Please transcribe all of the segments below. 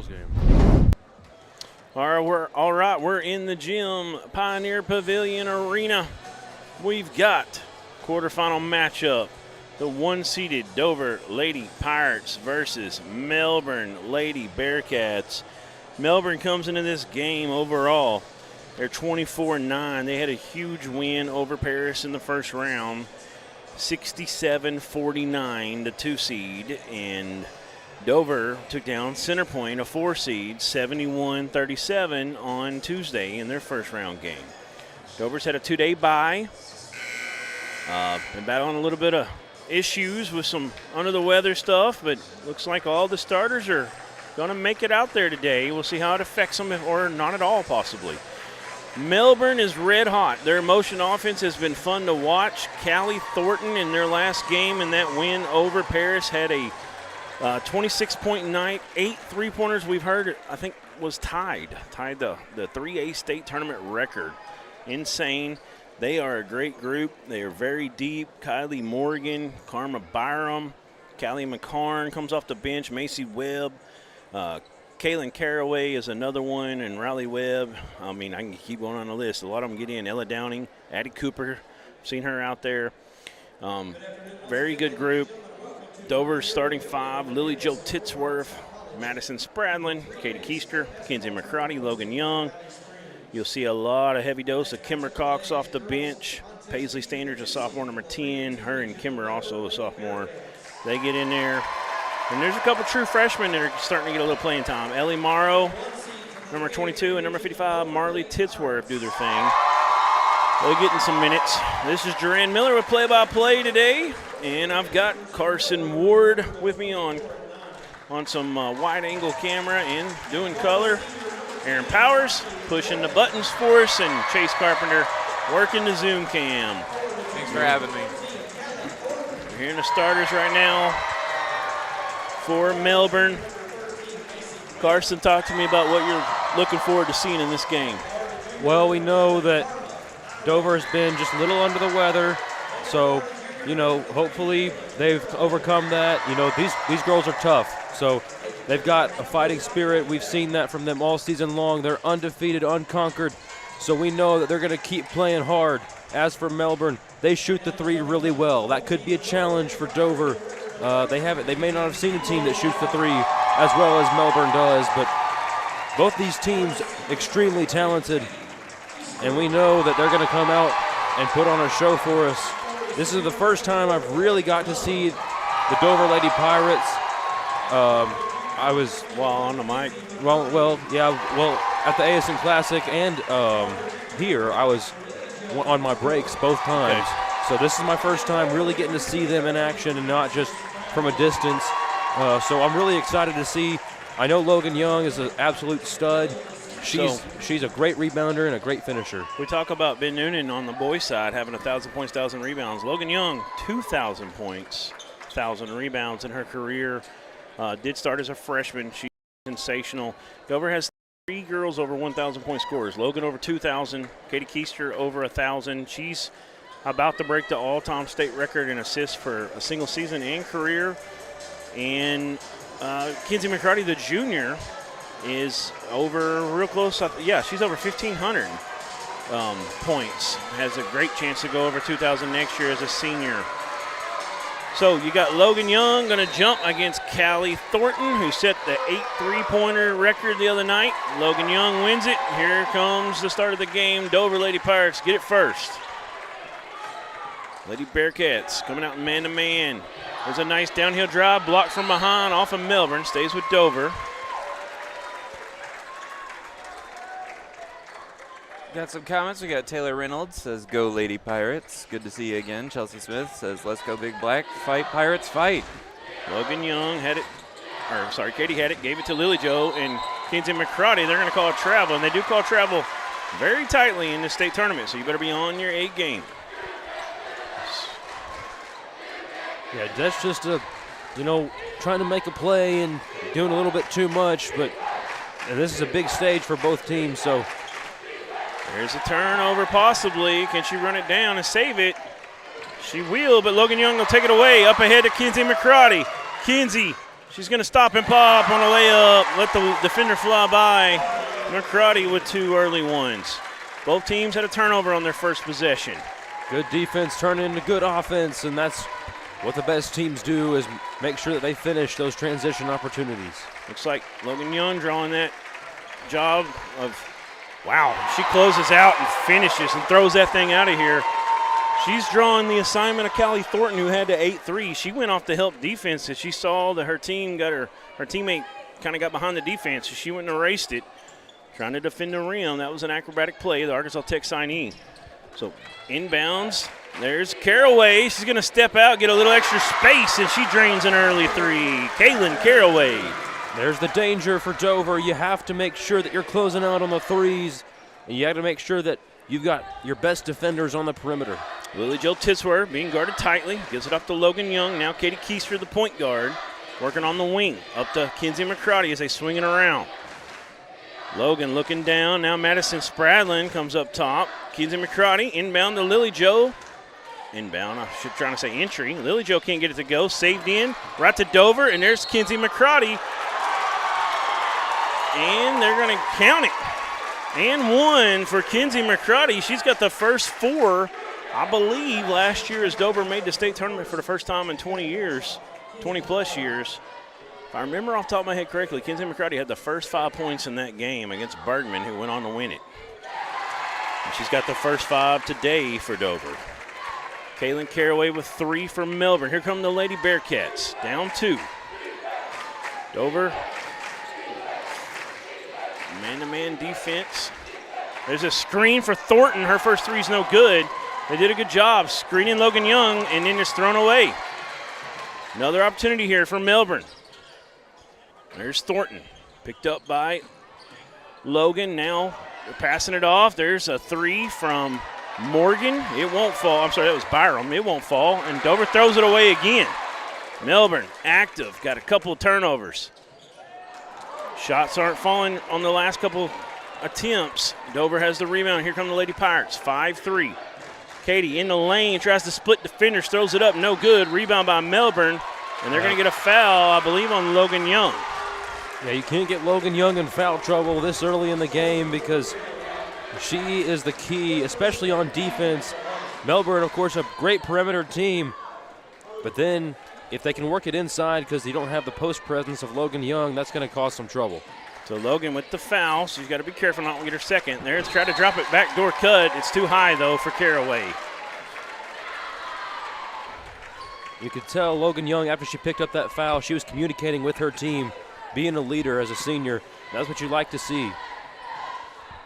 Postgame. All right, we're in the gym, Pioneer Pavilion Arena. We've got quarterfinal matchup. The one-seeded Dover Lady Pirates versus Melbourne Lady Bearcats. Melbourne comes into this game overall. They're 24-9. They had a huge win over Paris in the first round, 67-49, the two-seed, and Dover took down Centerpoint, a four-seed, 71-37 on Tuesday in their first-round game. Dover's had a two-day bye. Been battling a little bit of issues with some under-the-weather stuff, but looks like all the starters are going to make it out there today. We'll see how it affects them, or not at all, possibly. Melbourne is red hot. Their motion offense has been fun to watch. Callie Thornton in their last game in that win over Paris had a 26-point night. 8 three-pointers we've heard, I think, was tied the 3A state tournament record. Insane. They are a great group. They are very deep. Kylie Morgan, Karma Byram, Callie McCarn comes off the bench, Macy Webb, Kaylin Caraway is another one, and Riley Webb. I mean, I can keep going on the list. A lot of them get in. Ella Downing, Addie Cooper, seen her out there. Very good group. Dover's starting five: Lily Jo Titsworth, Madison Spradlin, Katie Keister, Kenzie McCrotty, Logan Young. You'll see a lot of heavy dose of Kimber Cox off the bench. Paisley Standards, a sophomore, number 10. Her and Kimber also a sophomore. They get in there. And there's a couple true freshmen that are starting to get a little playing time. Ellie Morrow, number 22, and number 55, Marley Titsworth do their thing. They're getting some minutes. This is Duran Miller with play-by-play today. And I've got Carson Ward with me on some wide-angle camera and doing color. Aaron Powers pushing the buttons for us, and Chase Carpenter working the Zoom cam. Thanks for having me. We're hearing the starters right now for Melbourne. Carson, talk to me about what you're looking forward to seeing in this game. Well, we know that Dover has been just a little under the weather, so, hopefully they've overcome that. These girls are tough, so they've got a fighting spirit. We've seen that from them all season long. They're undefeated, unconquered, so we know that they're going to keep playing hard. As for Melbourne, they shoot the three really well. That could be a challenge for Dover. They may not have seen a team that shoots the three as well as Melbourne does, but both these teams extremely talented, and we know that they're going to come out and put on a show for us. This is the first time I've really got to see the Dover Lady Pirates. I was on the mic. At the ASN Classic and here I was on my breaks both times. Okay. So this is my first time really getting to see them in action and not just from a distance. So I'm really excited to see. I know Logan Young is an absolute stud. She's a great rebounder and a great finisher. We talk about Ben Noonan on the boys' side having 1,000 points, 1,000 rebounds. Logan Young, 2,000 points, 1,000 rebounds in her career. Did start as a freshman. She's sensational. Dover has 3 girls over 1,000 point scorers. Logan over 2,000. Katie Keister over 1,000. She's about to break the all-time state record in assists for a single season and career. And Kenzie McCarty, the junior, is over real close. Yeah, she's over 1,500 points. Has a great chance to go over 2,000 next year as a senior. So you got Logan Young going to jump against Callie Thornton, who set the 8 three-pointer record the other night. Logan Young wins it. Here comes the start of the game. Dover Lady Pirates get it first. Lady Bearcats coming out man-to-man. There's a nice downhill drive, blocked from behind off of Melbourne. Stays with Dover. Got some comments. We got Taylor Reynolds says, "Go Lady Pirates." Good to see you again. Chelsea Smith says, "Let's go Big Black. Fight Pirates, fight." Logan Young had it, Katie had it, gave it to Lily Jo and Kenzie McCrotty. They're going to call travel, and they do call travel very tightly in the state tournament, so you better be on your 8 game. Yeah, that's just trying to make a play and doing a little bit too much, but this is a big stage for both teams, so. There's a turnover possibly. Can she run it down and save it? She will, but Logan Young will take it away. Up ahead to Kenzie McCrotty. Kenzie She's going to stop and pop on the layup. Let the defender fly by. McCrotty with 2 early ones. Both teams had a turnover on their first possession. Good defense turning into good offense, and that's what the best teams do, is make sure that they finish those transition opportunities. Looks like Logan Young drawing that job of, wow, she closes out and finishes and throws that thing out of here. She's drawing the assignment of Callie Thornton, who had to 8-3. She went off to help defense as she saw that her team got her teammate kind of got behind the defense, so she went and erased it, trying to defend the rim. That was an acrobatic play, the Arkansas Tech signee. So inbounds, there's Caraway. She's going to step out, get a little extra space, and she drains an early 3. Kaylin Caraway. There's the danger for Dover. You have to make sure that you're closing out on the threes, and you have to make sure that you've got your best defenders on the perimeter. Lily Jo Titzwer being guarded tightly, gives it up to Logan Young. Now Katie Keister, the point guard, working on the wing. Up to Kinsey McCrotty as they swing it around. Logan looking down. Now Madison Spradlin comes up top. Kinsey McCrotty inbound to Lily Jo. Inbound, I should try to say entry. Lily Jo can't get it to go. Saved in, right to Dover, and there's Kinsey McCrotty. And they're going to count it. And 1 for Kinsey McCrotty. She's got the first 4, I believe, last year as Dover made the state tournament for the first time in 20 years, 20-plus years. If I remember off the top of my head correctly, Kinsey McCrotty had the first 5 points in that game against Bergman, who went on to win it. And she's got the first 5 today for Dover. Kaylin Caraway with 3 for Melbourne. Here come the Lady Bearcats, down 2. Dover, man-to-man defense. There's a screen for Thornton. Her first 3's no good. They did a good job screening Logan Young, and then it's thrown away. Another opportunity here for Melbourne. There's Thornton, picked up by Logan. Now they're passing it off. There's a 3 from Morgan. It won't fall. I'm sorry, that was Byram. It won't fall, and Dover throws it away again. Melbourne active, got a couple of turnovers. Shots aren't falling on the last couple attempts. Dover has the rebound. Here come the Lady Pirates, 5-3. Katie in the lane, tries to split defenders, throws it up, no good. Rebound by Melbourne, and they're going to get a foul, I believe, on Logan Young. Yeah, you can't get Logan Young in foul trouble this early in the game because she is the key, especially on defense. Melbourne, of course, a great perimeter team, but then if they can work it inside because you don't have the post presence of Logan Young, that's going to cause some trouble. So Logan with the foul. She's got to be careful not to get her second. There's try to drop it, backdoor cut. It's too high, though, for Caraway. You could tell Logan Young, after she picked up that foul, she was communicating with her team, being a leader as a senior. That's what you like to see.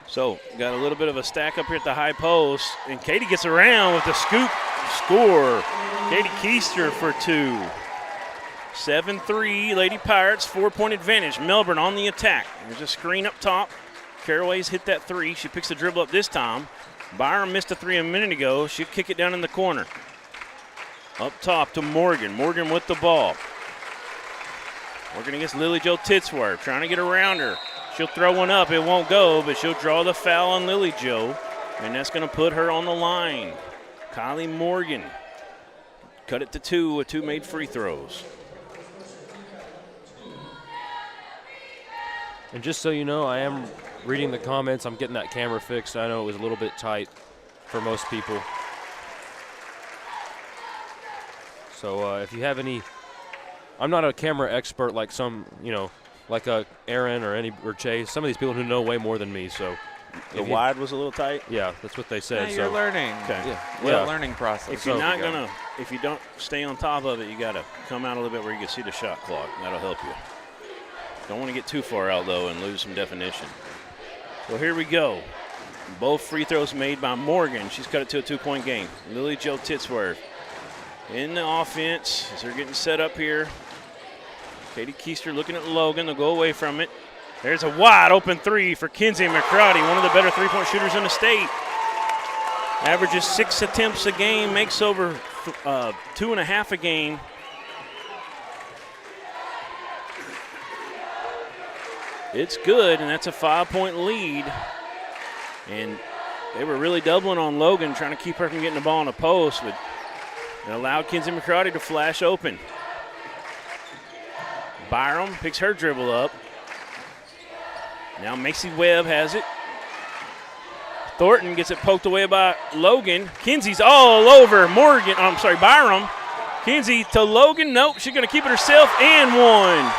So got a little bit of a stack up here at the high post, and Katie gets around with the scoop score. Katie Keister for 2. 7-3, Lady Pirates, 4-point advantage. Melbourne on the attack. There's a screen up top. Caraway's hit that 3. She picks the dribble up this time. Byram missed a 3 a minute ago. She'll kick it down in the corner. Up top to Morgan. Morgan with the ball. Working against Lily Jo Titzwer, trying to get around her. She'll throw one up. It won't go, but she'll draw the foul on Lily Jo, and that's going to put her on the line. Kylie Morgan cut it to 2 with 2 made free throws. And just so you know, I am reading the comments. I'm getting that camera fixed. I know it was a little bit tight for most people. So if you have any, I'm not a camera expert like some, like Aaron or Chase. Some of these people who know way more than me. So the wide was a little tight. Yeah, that's what they said. Yeah, you're learning. Okay. Yeah. Learning process. If you're if you don't stay on top of it, you got to come out a little bit where you can see the shot clock. That'll help you. Don't want to get too far out, though, and lose some definition. Well, here we go. Both free throws made by Morgan. She's cut it to a 2-point game. Lily Jo Titzwer in the offense as they're getting set up here. Katie Keister looking at Logan. They'll go away from it. There's a wide open 3 for Kinsey McCrotty, one of the better three-point shooters in the state. Averages 6 attempts a game, makes over 2.5 a game. It's good, and that's a 5-point lead. And they were really doubling on Logan, trying to keep her from getting the ball in the post, but it allowed Kinsey McCrotty to flash open. Byram picks her dribble up. Now Macy Webb has it. Thornton gets it poked away by Logan. Kinsey's all over Byram. Kinsey to Logan. Nope, she's going to keep it herself and one.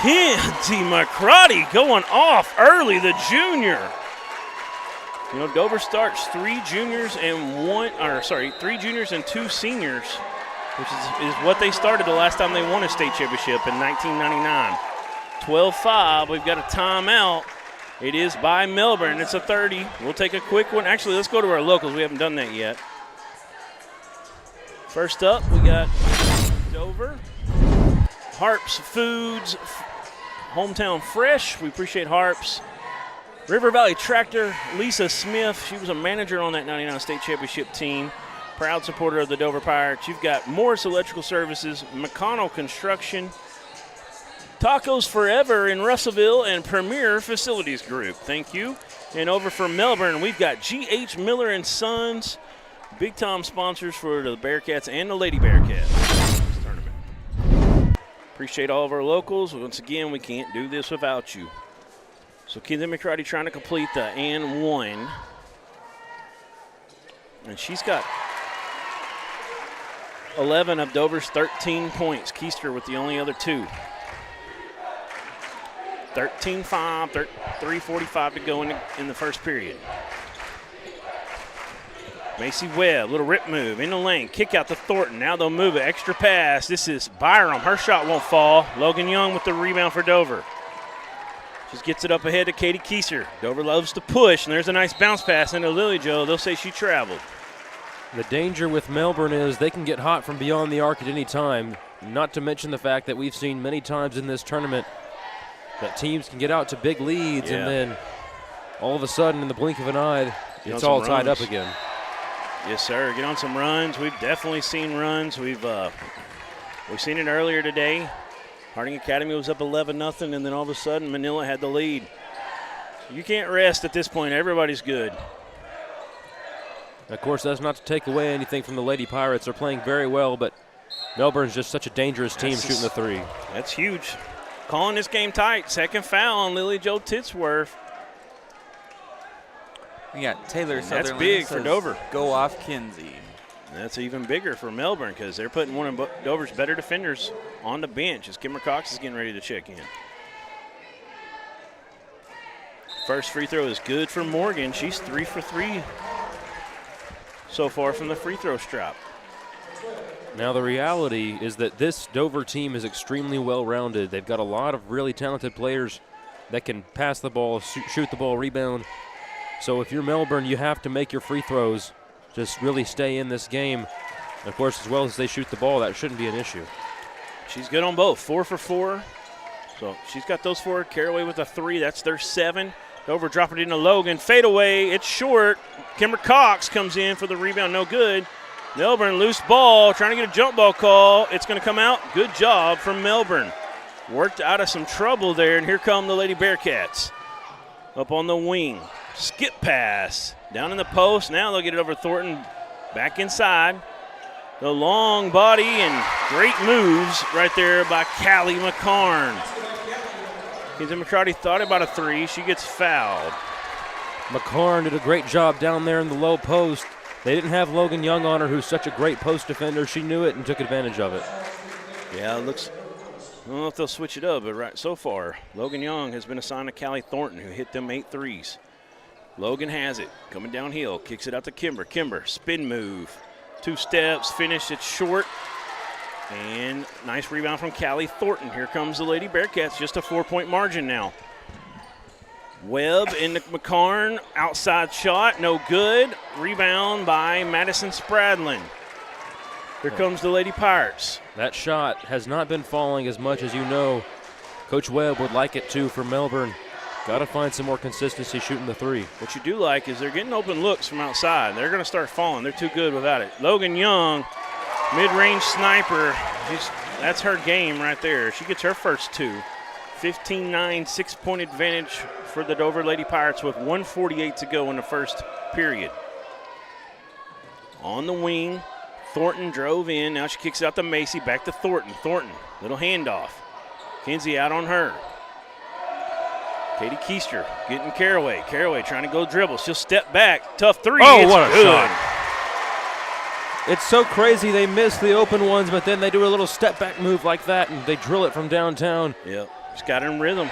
Kinsey McCrotty going off early, the junior. You know, Dover starts three juniors and two seniors, which is what they started the last time they won a state championship in 1999. 12-5, we've got a timeout. It is by Melbourne. It's a 30. We'll take a quick one. Actually, let's go to our locals. We haven't done that yet. First up, we got Dover. Harps Foods, Hometown Fresh. We appreciate Harps. River Valley Tractor, Lisa Smith. She was a manager on that 99 state championship team. Proud supporter of the Dover Pirates. You've got Morris Electrical Services, McConnell Construction, Tacos Forever in Russellville, and Premier Facilities Group. Thank you. And over for Melbourne, we've got G.H. Miller & Sons, big-time sponsors for the Bearcats and the Lady Bearcats tournament. Appreciate all of our locals. Once again, we can't do this without you. So Kinsey McCrotty trying to complete the and one. And she's got 11 of Dover's 13 points. Keister with the only other two. 13-5, 3:45 to go in the first period. Macy Webb, little rip move in the lane, kick out to Thornton. Now they'll move it, extra pass. This is Byram. Her shot won't fall. Logan Young with the rebound for Dover. Just gets it up ahead to Katie Keiser. Dover loves to push, and there's a nice bounce pass into Lily Jo. They'll say she traveled. The danger with Melbourne is they can get hot from beyond the arc at any time, not to mention the fact that we've seen many times in this tournament that teams can get out to big leads, and then all of a sudden, in the blink of an eye, it's all tied up again. Yes, sir. Get on some runs. We've definitely seen runs. We've seen it earlier today. Harding Academy was up 11-0, and then all of a sudden Manila had the lead. You can't rest at this point. Everybody's good. Of course, that's not to take away anything from the Lady Pirates. They're playing very well, but Melbourne's just such a dangerous team shooting the three. That's huge. Calling this game tight. Second foul on Lily Jo Titsworth. We got Taylor Sutherland. That's big for Dover. Go off Kinsey. That's even bigger for Melbourne because they're putting one of Dover's better defenders on the bench as Kimber Cox is getting ready to check in. First free throw is good for Morgan. She's 3 for 3 so far from the free throw stripe. Now the reality is that this Dover team is extremely well-rounded. They've got a lot of really talented players that can pass the ball, shoot the ball, rebound. So if you're Melbourne, you have to make your free throws. Just really stay in this game. And of course, as well as they shoot the ball, that shouldn't be an issue. She's good on both, 4 for 4. So she's got those 4. Caraway with a 3. That's their 7. Dover dropping it into Logan. Fade away. It's short. Kimber Cox comes in for the rebound. No good. Melbourne, loose ball, trying to get a jump ball call. It's going to come out. Good job from Melbourne. Worked out of some trouble there, and here come the Lady Bearcats. Up on the wing. Skip pass. Down in the post. Now they'll get it over Thornton. Back inside. The long body and great moves right there by Callie McCarn. Kinsey McCarty thought about a 3. She gets fouled. McCarn did a great job down there in the low post. They didn't have Logan Young on her, who's such a great post defender. She knew it and took advantage of it. Yeah, it looks, I don't know if they'll switch it up, but right so far, Logan Young has been assigned to Callie Thornton, who hit them 8 threes. Logan has it, coming downhill, kicks it out to Kimber. Kimber, spin move. 2 steps, finish it short. And nice rebound from Callie Thornton. Here comes the Lady Bearcats, just a 4-point margin now. Webb into McCarn, outside shot, no good. Rebound by Madison Spradlin. Here comes the Lady Pirates. That shot has not been falling as much as you know. Coach Webb would like it to for Melbourne. Got to find some more consistency shooting the 3. What you do like is they're getting open looks from outside. They're going to start falling. They're too good without it. Logan Young, mid-range sniper. That's her game right there. She gets her first 2. 15-9, 6-point advantage for the Dover Lady Pirates with 1:48 to go in the first period. On the wing, Thornton drove in. Now she kicks it out to Macy. Back to Thornton. Thornton, little handoff. Kinsey out on her. Katie Keister getting Caraway. Caraway trying to go dribble. She'll step back. Tough three. Oh, it's what a good. shot. It's so crazy they miss the open ones, but then they do a little step back move like that, and they drill it from downtown. Yep, just got in rhythm.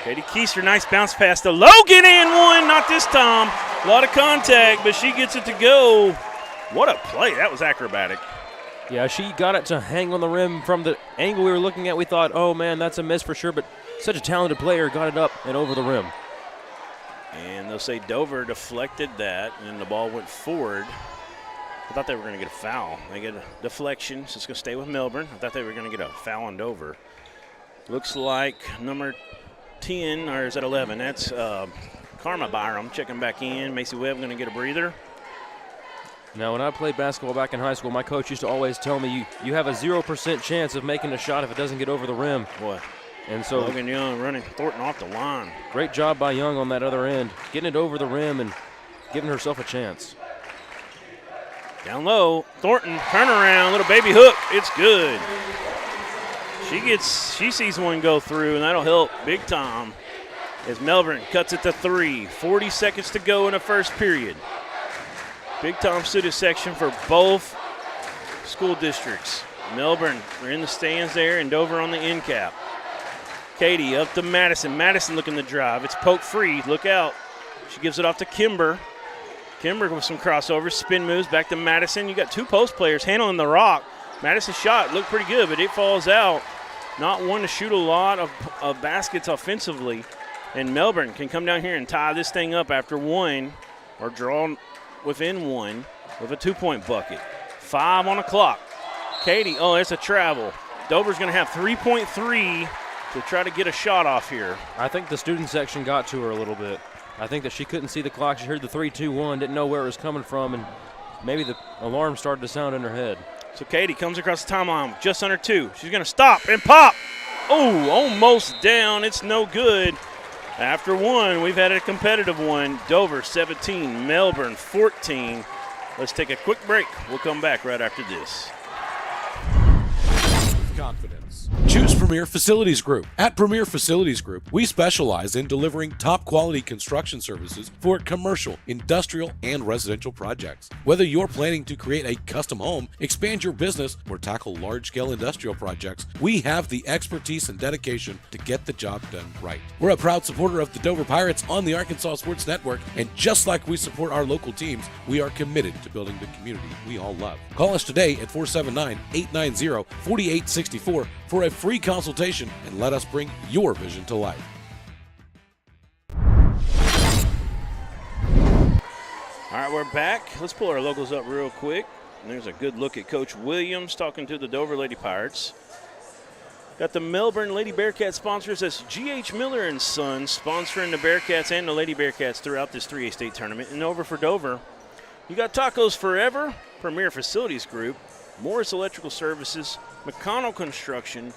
Katie Keister, nice bounce pass to Logan, and one, not this time. A lot of contact, but she gets it to go. What a play, that was acrobatic. Yeah, she got it to hang on the rim from the angle we were looking at. We thought, oh man, that's a miss for sure, but such a talented player got it up and over the rim. And they'll say Dover deflected that, and the ball went forward. I thought they were going to get a foul. They get a deflection, so it's going to stay with Melbourne. I thought they were going to get a foul on Dover. Looks like number 10, or is that 11? That's Karma Byram checking back in. Macy Webb going to get a breather. Now, when I played basketball back in high school, my coach used to always tell me you have a 0% chance of making a shot if it doesn't get over the rim. Boy. And so Logan Young running Thornton off the line. Great job by Young on that other end, getting it over the rim and giving herself a chance. Down low, Thornton, turnaround, little baby hook, it's good. She sees one go through, and that'll help big time as Melbourne cuts it to 3. 40 seconds to go in the first period. Big time student section for both school districts. Melbourne are in the stands there, and Dover on the end cap. Katie up to Madison. Madison looking to drive. It's poke free. Look out. She gives it off to Kimber. Kimber with some crossovers, spin moves back to Madison. You got two post players handling the rock. Madison's shot looked pretty good, but it falls out. Not one to shoot a lot of baskets offensively. And Melbourne can come down here and tie this thing up after one, or draw within one with a 2-point bucket. 5 on the clock. Katie, oh, it's a travel. Dover's going to have 3.3 to try to get a shot off here. I think the student section got to her a little bit. I think that she couldn't see the clock. She heard the 3-2-1, didn't know where it was coming from, and maybe the alarm started to sound in her head. So Katie comes across the timeline just under 2. She's going to stop and pop. Oh, almost down. It's no good. After one, we've had a competitive one. Dover 17, Melbourne 14. Let's take a quick break. We'll come back right after this. Confidence. Choose Premier Facilities Group. At Premier Facilities Group, we specialize in delivering top quality construction services for commercial, industrial, and residential projects. Whether you're planning to create a custom home, expand your business, or tackle large-scale industrial projects, we have the expertise and dedication to get the job done right. We're a proud supporter of the Dover Pirates on the Arkansas Sports Network, and just like we support our local teams, we are committed to building the community we all love. Call us today at 479-890-4864 for a free consultation and let us bring your vision to life. All right, we're back. Let's pull our logos up real quick. And there's a good look at Coach Williams talking to the Dover Lady Pirates. Got the Melbourne Lady Bearcats sponsors. That's G.H. Miller and Sons sponsoring the Bearcats and the Lady Bearcats throughout this 3A state tournament. And over for Dover, you got Tacos Forever, Premier Facilities Group, Morris Electrical Services, McConnell Construction,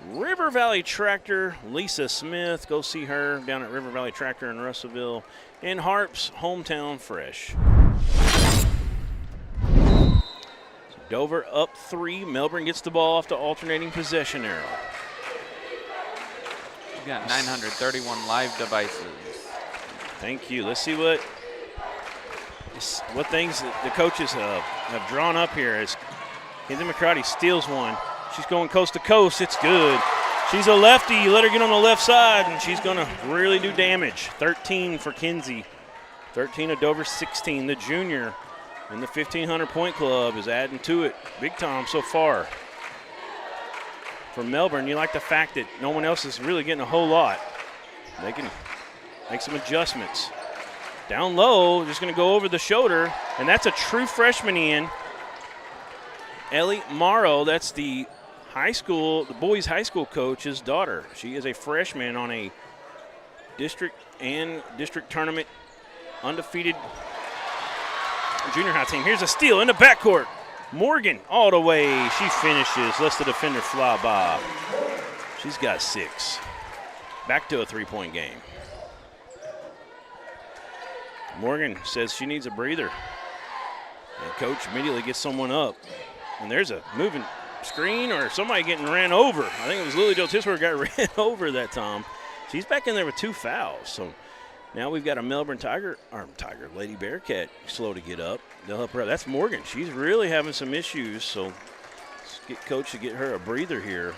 River Valley Tractor, Lisa Smith. Go see her down at River Valley Tractor in Russellville. And Harp's Hometown Fresh. So Dover up 3. Melbourne gets the ball off the alternating possession arrow. We've got 931 live devices. Thank you. Let's see what things the coaches have drawn up here. As Kenzie McCarty steals one. She's going coast to coast. It's good. She's a lefty. You let her get on the left side, and she's going to really do damage. 13 for Kinsey. 13 of Dover's 16. The junior in the 1,500-point club is adding to it big time so far. For Melbourne, you like the fact that no one else is really getting a whole lot. They can make some adjustments. Down low, just going to go over the shoulder, and that's a true freshman in. Ellie Morrow, that's the boys high school coach's daughter. She is a freshman on a district tournament undefeated junior high team. Here's a steal in the backcourt. Morgan all the way. She finishes. Lets the defender fly by. She's got 6. Back to a 3-point game. Morgan says she needs a breather. And coach immediately gets someone up. And there's a moving screen or somebody getting ran over. I think it was Lily Jo Tisworth got ran over that time. She's back in there with 2 fouls. So now we've got a Melbourne Lady Bearcat slow to get up. They'll help her up. That's Morgan. She's really having some issues, so let's get Coach to get her a breather here.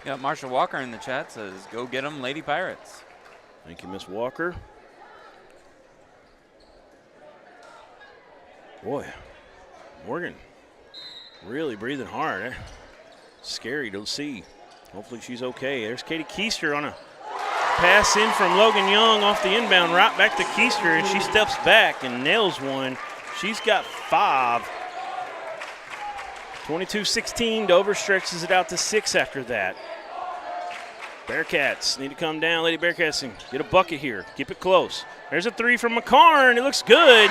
Yeah, Marsha Walker in the chat says, go get them, Lady Pirates. Thank you, Miss Walker. Boy, Morgan really breathing hard. Scary to see. Hopefully she's okay. There's Katie Keister on a pass in from Logan Young off the inbound, right back to Keister, and she steps back and nails one. She's got 5. 22-16, Dover stretches it out to 6 after that. Bearcats need to come down. Lady Bearcats and get a bucket here. Keep it close. There's a 3 from McCarn. It looks good.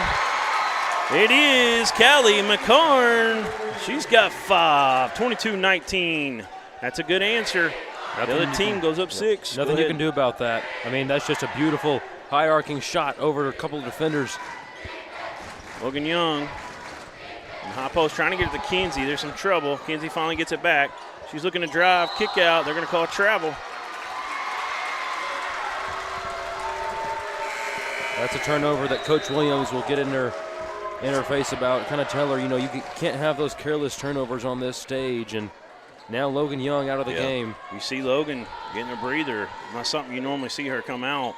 It is Callie McCarn. She's got 5, 22-19. That's a good answer. The other team goes up 6. Nothing you can do about that. I mean, that's just a beautiful high-arcing shot over a couple of defenders. Logan Young in high post trying to get it to Kinsey. There's some trouble. Kinsey finally gets it back. She's looking to drive, kick out. They're going to call travel. That's a turnover that Coach Williams will get in her face about. Kind of tell her, you can't have those careless turnovers on this stage. And now Logan Young out of the game. You see Logan getting a breather. Not something you normally see her come out.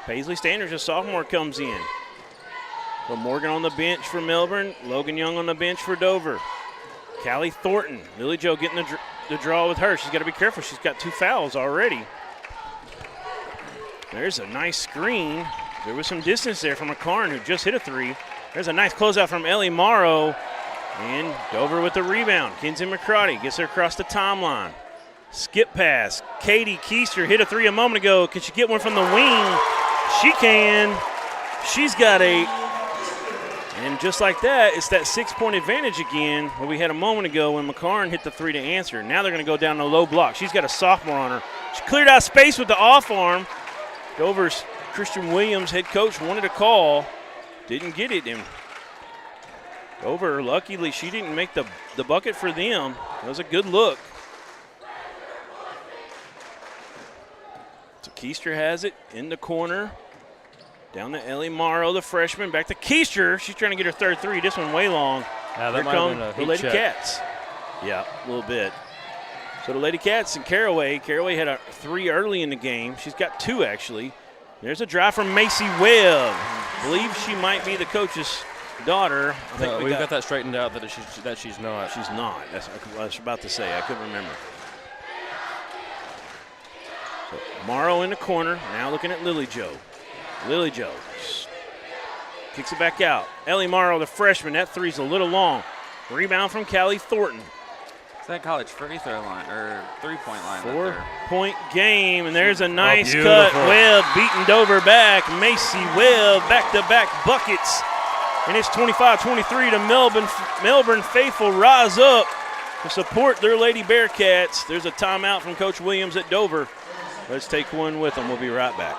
Paisley Standers, a sophomore, comes in. So Morgan on the bench for Melbourne. Logan Young on the bench for Dover. Callie Thornton. Lily Jo getting the draw with her. She's got to be careful. She's got 2 fouls already. There's a nice screen. There was some distance there from McCarn, who just hit a 3. There's a nice closeout from Ellie Morrow. And Dover with the rebound. Kinsey McCarty gets her across the timeline. Skip pass. Katie Keister hit a 3 a moment ago. Can she get one from the wing? She can. She's got 8. And just like that, it's that 6-point advantage again where we had a moment ago when McCarn hit the 3 to answer. Now they're going to go down to low block. She's got a sophomore on her. She cleared out space with the off arm. Dover's Christian Williams, head coach, wanted a call. Didn't get it. And Dover, luckily, she didn't make the bucket for them. It was a good look. So Keister has it in the corner. Down to Ellie Morrow, the freshman. Back to Keister. She's trying to get her third 3. This one way long. Here come the Lady Cats. Yeah, a little bit. So the Lady Cats and Caraway. Caraway had a 3 early in the game. She's got 2, actually. There's a drive from Macy Webb. I believe she might be the coach's daughter. I think we've got that straightened out that she's not. She's not. That's what I was about to say. I couldn't remember. So Morrow in the corner. Now looking at Lily Jo. Lily Jo kicks it back out. Ellie Morrow, the freshman. That 3's a little long. Rebound from Callie Thornton. It's that college free throw line or 3-point line. 4-point game, and there's a nice cut. Webb beating Dover back. Macy Webb back-to-back buckets. And it's 25-23 to Melbourne faithful rise up to support their Lady Bearcats. There's a timeout from Coach Williams at Dover. Let's take one with them. We'll be right back.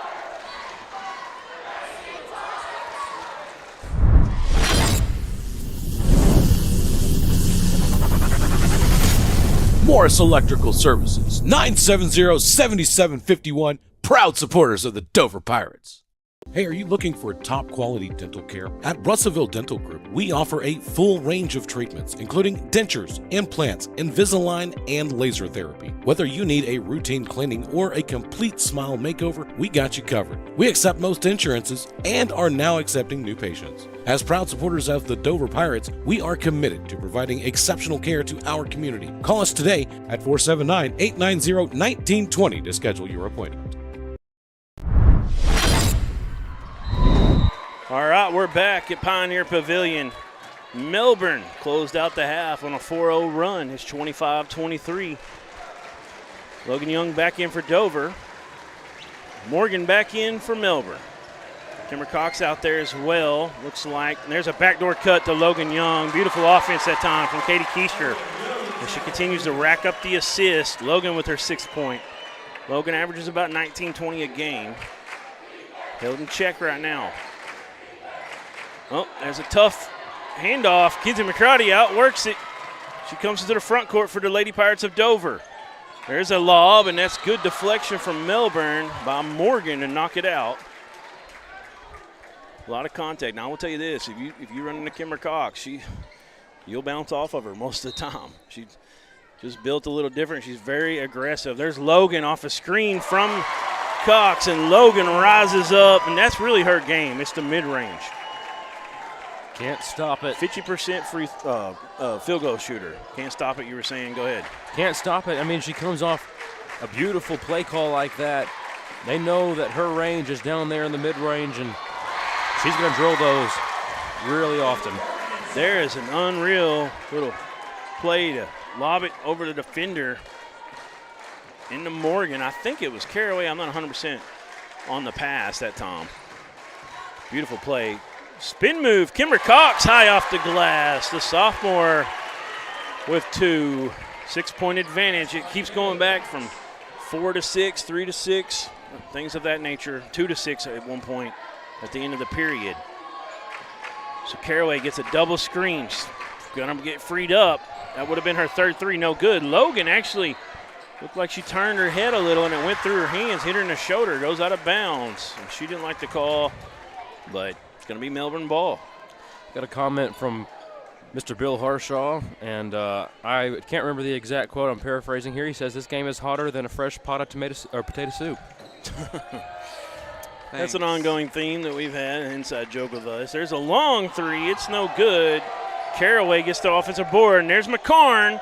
Morris Electrical Services, 970-7751, proud supporters of the Dover Pirates. Hey, are you looking for top quality dental care? At Russellville Dental Group, we offer a full range of treatments, including dentures, implants, Invisalign, and laser therapy. Whether you need a routine cleaning or a complete smile makeover, we got you covered. We accept most insurances and are now accepting new patients. As proud supporters of the Dover Pirates, we are committed to providing exceptional care to our community. Call us today at 479-890-1920 to schedule your appointment. All right, we're back at Pioneer Pavilion. Melbourne closed out the half on a 4-0 run. It's 25-23. Logan Young back in for Dover. Morgan back in for Melbourne. Kimber Cox out there as well, looks like. And there's a backdoor cut to Logan Young. Beautiful offense that time from Katie Keister. And she continues to rack up the assist. Logan with her 6th point. Logan averages about 19-20 a game. Held in check right now. Oh, there's a tough handoff. Kinsey McCarty outworks it. She comes into the front court for the Lady Pirates of Dover. There's a lob, and that's good deflection from Melbourne by Morgan to knock it out. A lot of contact. Now, I will tell you this. If you run into Kimber Cox, you'll bounce off of her most of the time. She just built a little different. She's very aggressive. There's Logan off a screen from Cox, and Logan rises up, and that's really her game. It's the mid-range. Can't stop it. 50% free field goal shooter. Can't stop it, you were saying. Go ahead. Can't stop it. I mean, she comes off a beautiful play call like that. They know that her range is down there in the mid-range, and she's going to drill those really often. There is an unreal little play to lob it over the defender into Morgan. I think it was Caraway. I'm not 100% on the pass that time. Beautiful play. Spin move. Kimber Cox high off the glass. The sophomore with 2. 6-point advantage. It keeps going back from 4 to 6, 3 to 6, things of that nature. 2 to 6 at one point at the end of the period. So Caraway gets a double screen. She's going to get freed up. That would have been her third 3. No good. Logan actually looked like she turned her head a little, and it went through her hands, hit her in the shoulder, goes out of bounds. And she didn't like the call, but it's going to be Melbourne ball. Got a comment from Mr. Bill Harshaw, and I can't remember the exact quote. I'm paraphrasing here. He says, "This game is hotter than a fresh pot of potato soup." That's an ongoing theme that we've had, an inside joke with us. There's a long 3. It's no good. Caraway gets the offensive board, and there's McCarn.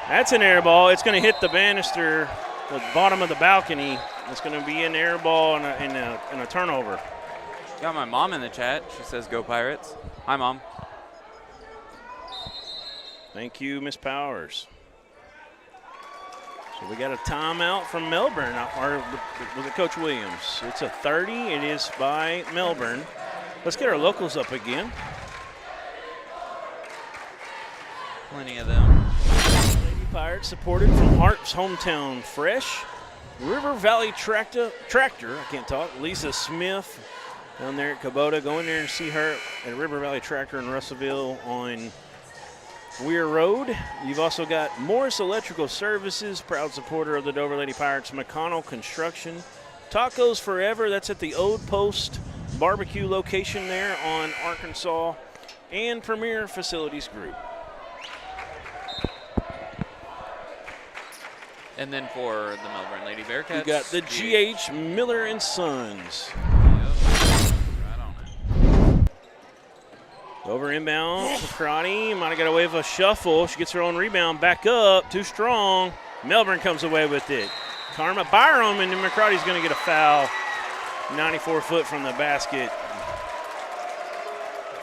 That's an air ball. It's going to hit the banister, the bottom of the balcony. It's going to be an air ball and a turnover. Got my mom in the chat. She says, "Go Pirates." Hi, Mom. Thank you, Miss Powers. So we got a timeout from Melbourne, or was it Coach Williams? It's a 30. It is by Melbourne. Let's get our locals up again. Plenty of them. Lady Pirates supported from Harp's Hometown Fresh. River Valley Tractor, I can't talk, Lisa Smith down there at Kubota. Go in there and see her at River Valley Tractor in Russellville on Weir Road. You've also got Morris Electrical Services, proud supporter of the Dover Lady Pirates. McConnell Construction. Tacos Forever, that's at the Old Post Barbecue location there on Arkansas. And Premier Facilities Group. And then for the Melbourne Lady Bearcats, You got the GH Miller and Sons. Right on it. Over inbound, McCarty might have got away with a shuffle. She gets her own rebound, back up, too strong. Melbourne comes away with it. Karma Byram, and then McCarty's going to get a foul. 94 foot from the basket.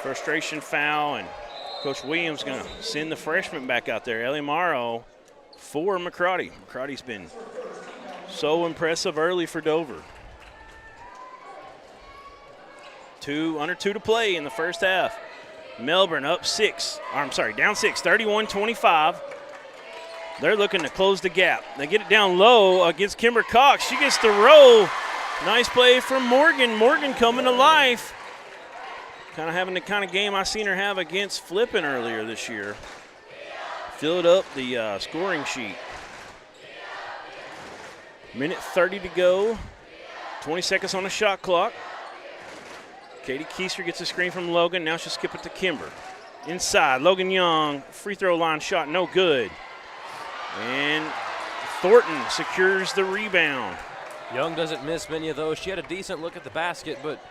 Frustration foul, and Coach Williams going to send the freshman back out there. Ellie Morrow for McCarty. McCarty's been so impressive early for Dover. Under 2 to play in the first half. Melbourne up 6, down 6, 31-25. They're looking to close the gap. They get it down low against Kimber Cox. She gets the roll. Nice play from Morgan. Morgan coming to life. Kind of having the kind of game I seen her have against Flippin earlier this year. Filled up the scoring sheet. Minute 30 to go. 20 seconds on the shot clock. Katie Keister gets a screen from Logan. Now she'll skip it to Kimber. Inside, Logan Young, free throw line shot, no good. And Thornton secures the rebound. Young doesn't miss many of those. She had a decent look at the basket, but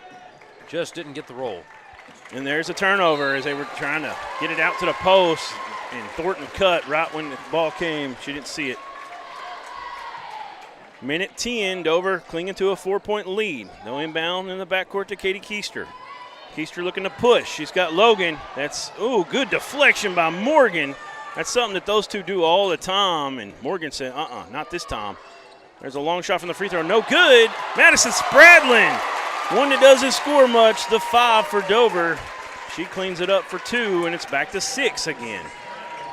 just didn't get the roll. And there's a turnover as they were trying to get it out to the post. And Thornton cut right when the ball came. She didn't see it. Minute 10, Dover clinging to a 4-point lead. No inbound in the backcourt to Katie Keister. Keister looking to push. She's got Logan. That's, good deflection by Morgan. That's something that those two do all the time. And Morgan said, not this time. There's a long shot from the free throw. No good. Madison Spradlin, one that doesn't score much, the 5 for Dover. She cleans it up for 2, and it's back to 6 again.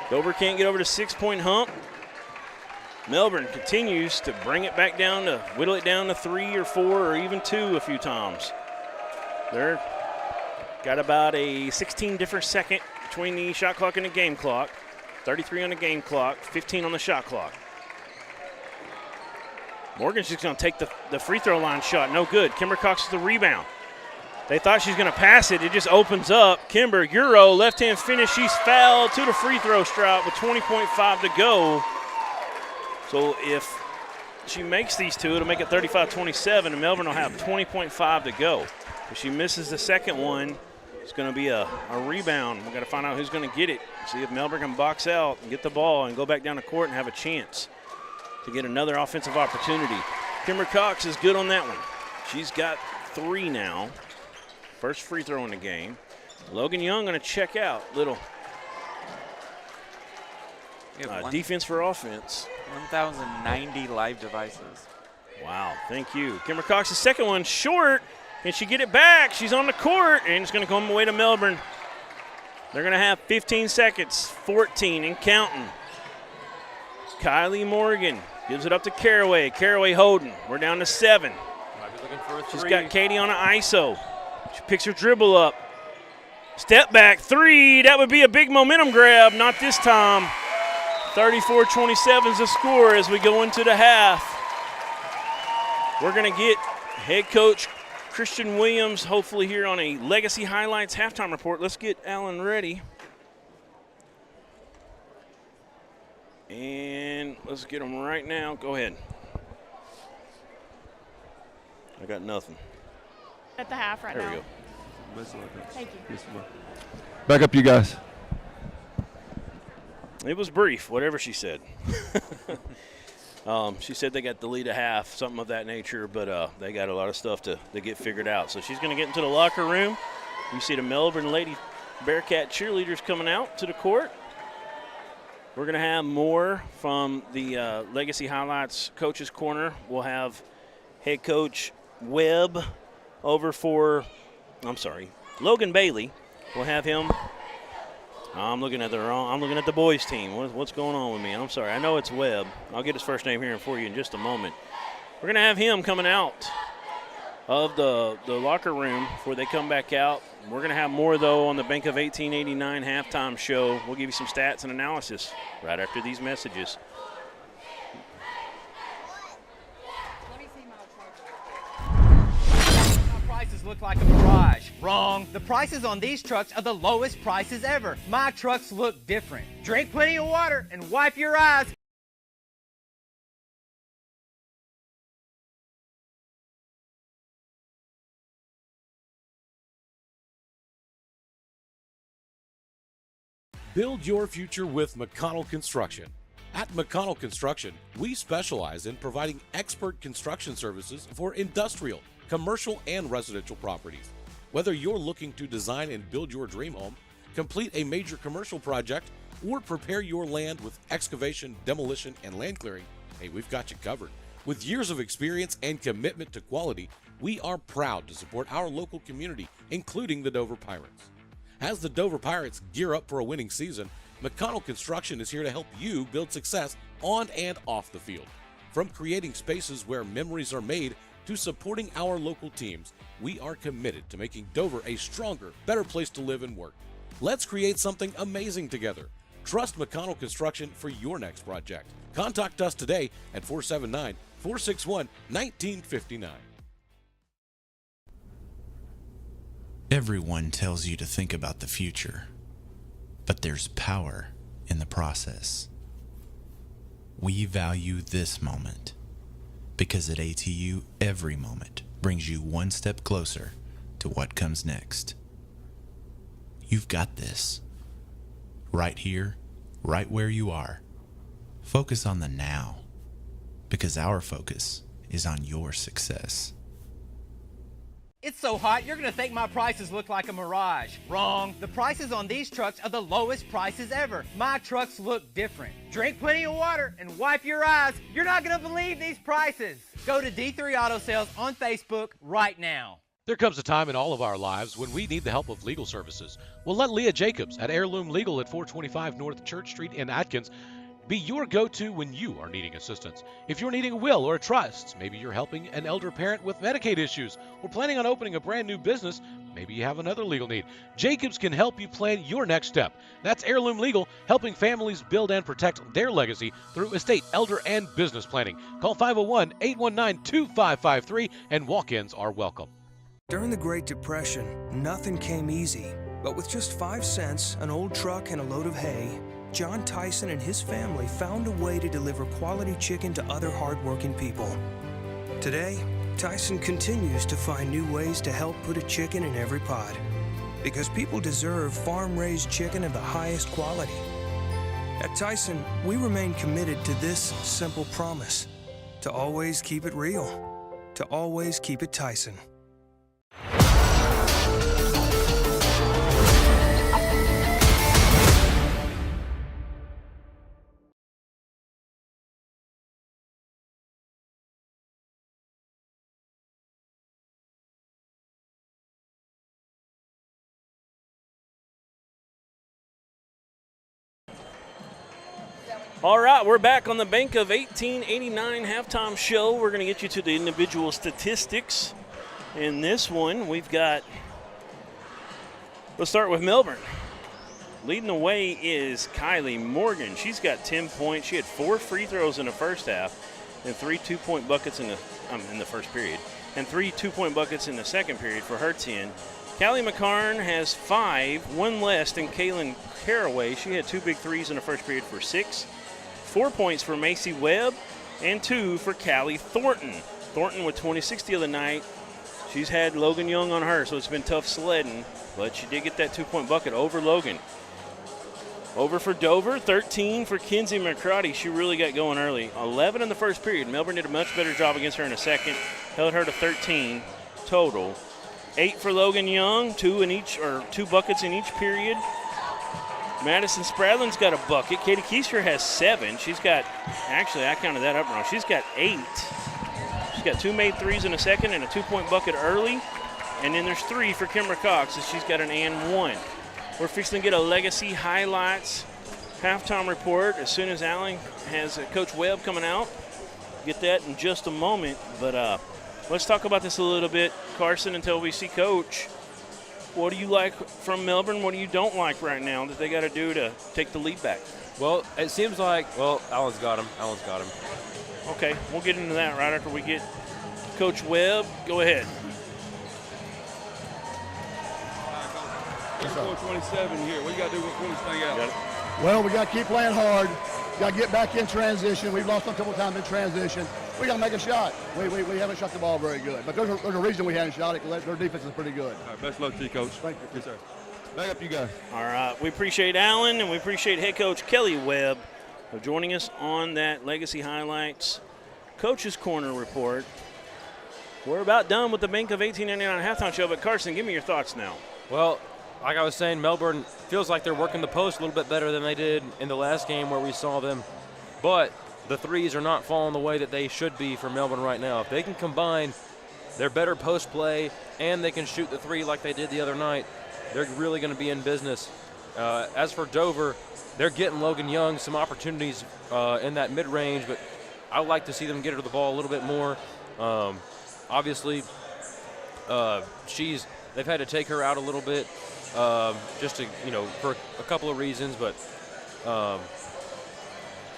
Dover can't get over the 6-point hump. Melbourne continues to bring it back down to whittle it down to 3 or 4 or even 2 a few times. They're got about a 16 different second between the shot clock and the game clock. 33 on the game clock, 15 on the shot clock. Morgan's just going to take the free throw line shot. No good. Kimber Cox with the rebound. They thought she's going to pass it. It just opens up. Kimber, Euro, left-hand finish. She's fouled to the free throw stripe with 20.5 to go. So if she makes these two, it'll make it 35-27, and Melbourne will have 20.5 to go. If she misses the second one, it's going to be a rebound. We've got to find out who's going to get it. See if Melbourne can box out and get the ball and go back down the court and have a chance to get another offensive opportunity. Kimber Cox is good on that one. She's got 3 now. First free throw in the game. Logan Young going to check out. Little defense for offense. 1,090 live devices. Wow, thank you. Kimber Cox's second one short. Can she get it back? She's on the court, and it's going to come away to Melbourne. They're going to have 15 seconds, 14 and counting. Kylie Morgan gives it up to Caraway. Caraway holding. We're down to 7. Might be looking for a She's three. got Katie on an ISO. She picks her dribble up. Step back, 3. That would be a big momentum grab. Not this time. 34-27 is the score as we go into the half. We're going to get head coach Christian Williams hopefully here on a Legacy Highlights halftime report. Let's get Alan ready. And let's get him right now. Go ahead. I got nothing. At the half right There now. we go. Thank you. Back up, you guys. It was brief, whatever she said. She said they got to lead a half, something of that nature, but they got a lot of stuff to get figured out. So she's going to get into the locker room. You see the Melbourne Lady Bearcat cheerleaders coming out to the court. We're going to have more from the Legacy Highlights Coaches Corner. We'll have head coach Webb over for, Logan Bailey. We'll have him. I'm looking at the boys team. What's going on with me? I'm sorry. I know it's Webb. I'll get his first name here for you in just a moment. We're going to have him coming out of the locker room before they come back out. We're going to have more, though, on the Bank of 1889 halftime show. We'll give you some stats and analysis right after these messages. Prices look like a mirage. Wrong. The prices on these trucks are the lowest prices ever. My trucks look different. Drink plenty of water and wipe your eyes. Build your future with McConnell Construction. At McConnell Construction, we specialize in providing expert construction services for industrial, commercial, and residential properties. Whether you're looking to design and build your dream home, complete a major commercial project, or prepare your land with excavation, demolition, and land clearing, hey, we've got you covered. With years of experience and commitment to quality, we are proud to support our local community, including the Dover Pirates. As the Dover Pirates gear up for a winning season, McConnell Construction is here to help you build success on and off the field. From creating spaces where memories are made to supporting our local teams, we are committed to making Dover a stronger, better place to live and work. Let's create something amazing together. Trust McConnell Construction for your next project. Contact us today at 479-461-1959. Everyone tells you to think about the future, but there's power in the process. We value this moment because at ATU, every moment brings you one step closer to what comes next. You've got this. Right here, right where you are. Focus on the now, because our focus is on your success. It's so hot, you're going to think my prices look like a mirage. Wrong. The prices on these trucks are the lowest prices ever. My trucks look different. Drink plenty of water and wipe your eyes. You're not going to believe these prices. Go to D3 Auto Sales on Facebook right now. There comes a time in all of our lives when we need the help of legal services. Well, let Leah Jacobs at Heirloom Legal at 425 North Church Street in Atkins be your go-to when you are needing assistance. If you're needing a will or a trust, maybe you're helping an elder parent with Medicaid issues, or planning on opening a brand new business, maybe you have another legal need. Jacobs can help you plan your next step. That's Heirloom Legal, helping families build and protect their legacy through estate, elder, and business planning. Call 501-819-2553, and walk-ins are welcome. During the Great Depression, nothing came easy. But with just 5 cents, an old truck, and a load of hay, John Tyson and his family found a way to deliver quality chicken to other hardworking people. Today, Tyson continues to find new ways to help put a chicken in every pot. Because people deserve farm-raised chicken of the highest quality. At Tyson, we remain committed to this simple promise: to always keep it real, to always keep it Tyson. All right, we're back on the Bank of 1889 halftime show. We're going to get you to the individual statistics. In this one, we've got, let's start with Melbourne. Leading the way is Kylie Morgan. She's got 10 points. She had 4 free throws in the first half and 3 2-point buckets in the first period, and 3 2-point buckets in the second period for her 10. Callie McCarn has 5, 1 less than Kaylin Caraway. She had 2 big threes in the first period for 6. 4 points for Macy Webb, and 2 for Callie Thornton. Thornton with 26 the other night. She's had Logan Young on her, so it's been tough sledding, but she did get that 2-point bucket over Logan. Over for Dover, 13 for Kinsey McCrotty. She really got going early. 11 in the first period. Melbourne did a much better job against her in the second. Held her to 13 total. 8 for Logan Young, 2 buckets in each period. Madison Spradlin's got a bucket. Katie Keister has 7. She's got, actually, I counted that up wrong. She's got 8. She's got 2 made threes in a second and a 2-point bucket early. And then there's 3 for Kimber Cox, and she's got an and 1. We're fixing to get a Legacy Highlights halftime report as soon as Allen has Coach Webb coming out. Get that in just a moment. But let's talk about this a little bit, Carson, until we see Coach. What do you like from Melbourne? What do you don't like right now that they got to do to take the lead back? Well, it seems like, Allen's got him. Okay, we'll get into that right after we get Coach Webb. Go ahead. 27 here. What you got to do to pull this thing out? Well, we got to keep playing hard. Got to get back in transition. We've lost a couple times in transition. We got to make a shot. We haven't shot the ball very good. But there's a reason we haven't shot it, because their defense is pretty good. All right, best luck to you, Coach. Thank you. Yes, sir. Back up, you guys. All right, we appreciate Allen, and we appreciate head coach Kelly Webb for joining us on that Legacy Highlights Coach's Corner report. We're about done with the Bank of 1899 halftime show, but Carson, give me your thoughts now. Well, like I was saying, Melbourne feels like they're working the post a little bit better than they did in the last game where we saw them. But the threes are not falling the way that they should be for Melbourne right now. If they can combine their better post play and they can shoot the three like they did the other night, they're really going to be in business. As for Dover, they're getting Logan Young some opportunities in that mid-range, but I would like to see them get her the ball a little bit more. Obviously, they've had to take her out a little bit just to, for a couple of reasons, but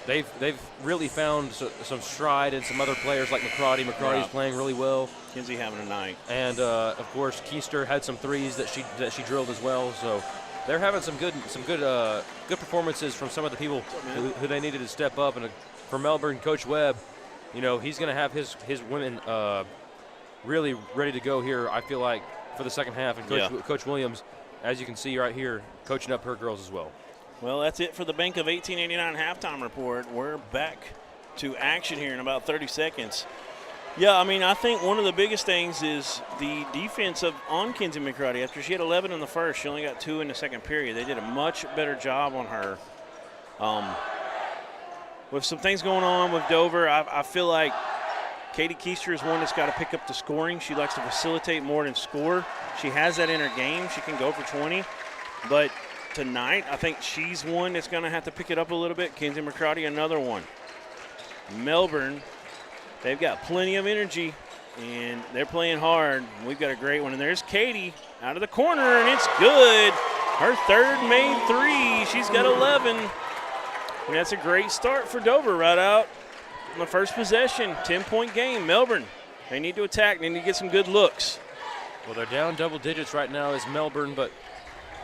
they've really found some stride in some other players like McCrotty. McCrotty's playing really well. Kinsey having a night. And of course, Keister had some threes that she drilled as well. So they're having some good performances from some of the people who they needed to step up. And for Melbourne, Coach Webb, he's going to have his women really ready to go here, I feel like, for the second half. And Coach Williams, as you can see right here, coaching up her girls as well. Well, that's it for the Bank of 1889 halftime report. We're back to action here in about 30 seconds. Yeah, I think one of the biggest things is the defense on Kinsey McCrotty. After she had 11 in the first, she only got 2 in the second period. They did a much better job on her. With some things going on with Dover, I feel like Katie Keister is one that's got to pick up the scoring. She likes to facilitate more than score. She has that in her game. She can go for 20. But tonight. I think she's one that's going to have to pick it up a little bit. Kenzie McCrotty, another one. Melbourne, they've got plenty of energy, and they're playing hard. We've got a great one. And there's Katie out of the corner, and it's good. Her third made three. She's got 11. And that's a great start for Dover right out on the first possession. 10-point game. Melbourne, they need to attack. They need to get some good looks. Well, they're down double digits right now as Melbourne, but,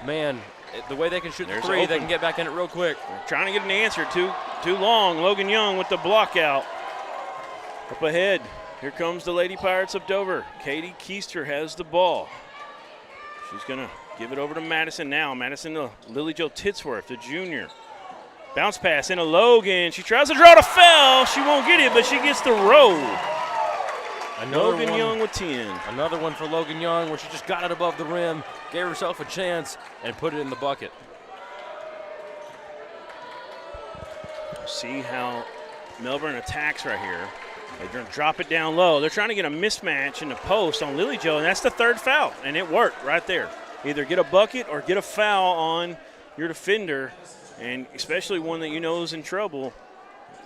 man, the way they can shoot the three, open. they can get back in it real quick. They're trying to get an answer. Too long. Logan Young with the block out. Up ahead, here comes the Lady Pirates of Dover. Katie Keister has the ball. She's going to give it over to Madison now. Madison to Lily Jo Titsworth, the junior. Bounce pass into Logan. She tries to draw the foul. She won't get it, but she gets the roll. Logan Young with 10. Another one for Logan Young where she just got it above the rim, gave herself a chance, and put it in the bucket. See how Melbourne attacks right here. They're going to drop it down low. They're trying to get a mismatch in the post on Lily Jo, and that's the third foul, and it worked right there. Either get a bucket or get a foul on your defender, and especially one that you know is in trouble.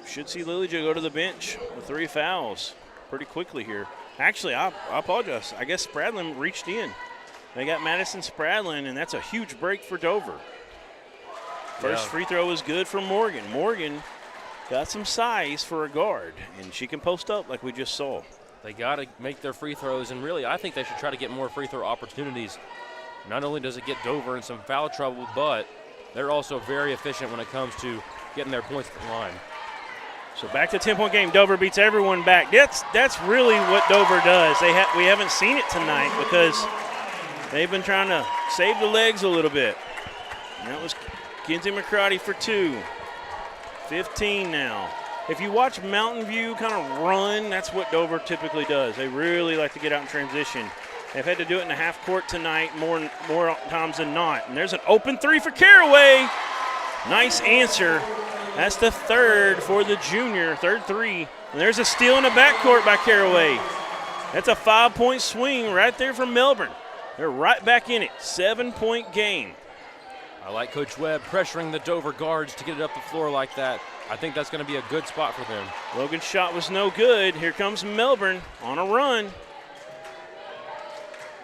Should see Lily Jo go to the bench with 3 fouls pretty quickly here. Actually, I apologize. I guess Spradlin reached in. They got Madison Spradlin, and that's a huge break for Dover. First free throw is good for Morgan. Morgan got some size for a guard, and she can post up like we just saw. They got to make their free throws, and really I think they should try to get more free throw opportunities. Not only does it get Dover in some foul trouble, but they're also very efficient when it comes to getting their points at the line. So back to 10-point game. Dover beats everyone back. That's really what Dover does. We haven't seen it tonight because they've been trying to save the legs a little bit. And that was Kenzie McCrotty for 2. 15 now. If you watch Mountain View kind of run, that's what Dover typically does. They really like to get out in transition. They've had to do it in the half court tonight more times than not. And there's an open three for Caraway. Nice answer. That's the third for the junior, third three. And there's a steal in the backcourt by Caraway. That's a 5-point swing right there from Melbourne. They're right back in it. 7-point game. I like Coach Webb pressuring the Dover guards to get it up the floor like that. I think that's going to be a good spot for them. Logan's shot was no good. Here comes Melbourne on a run.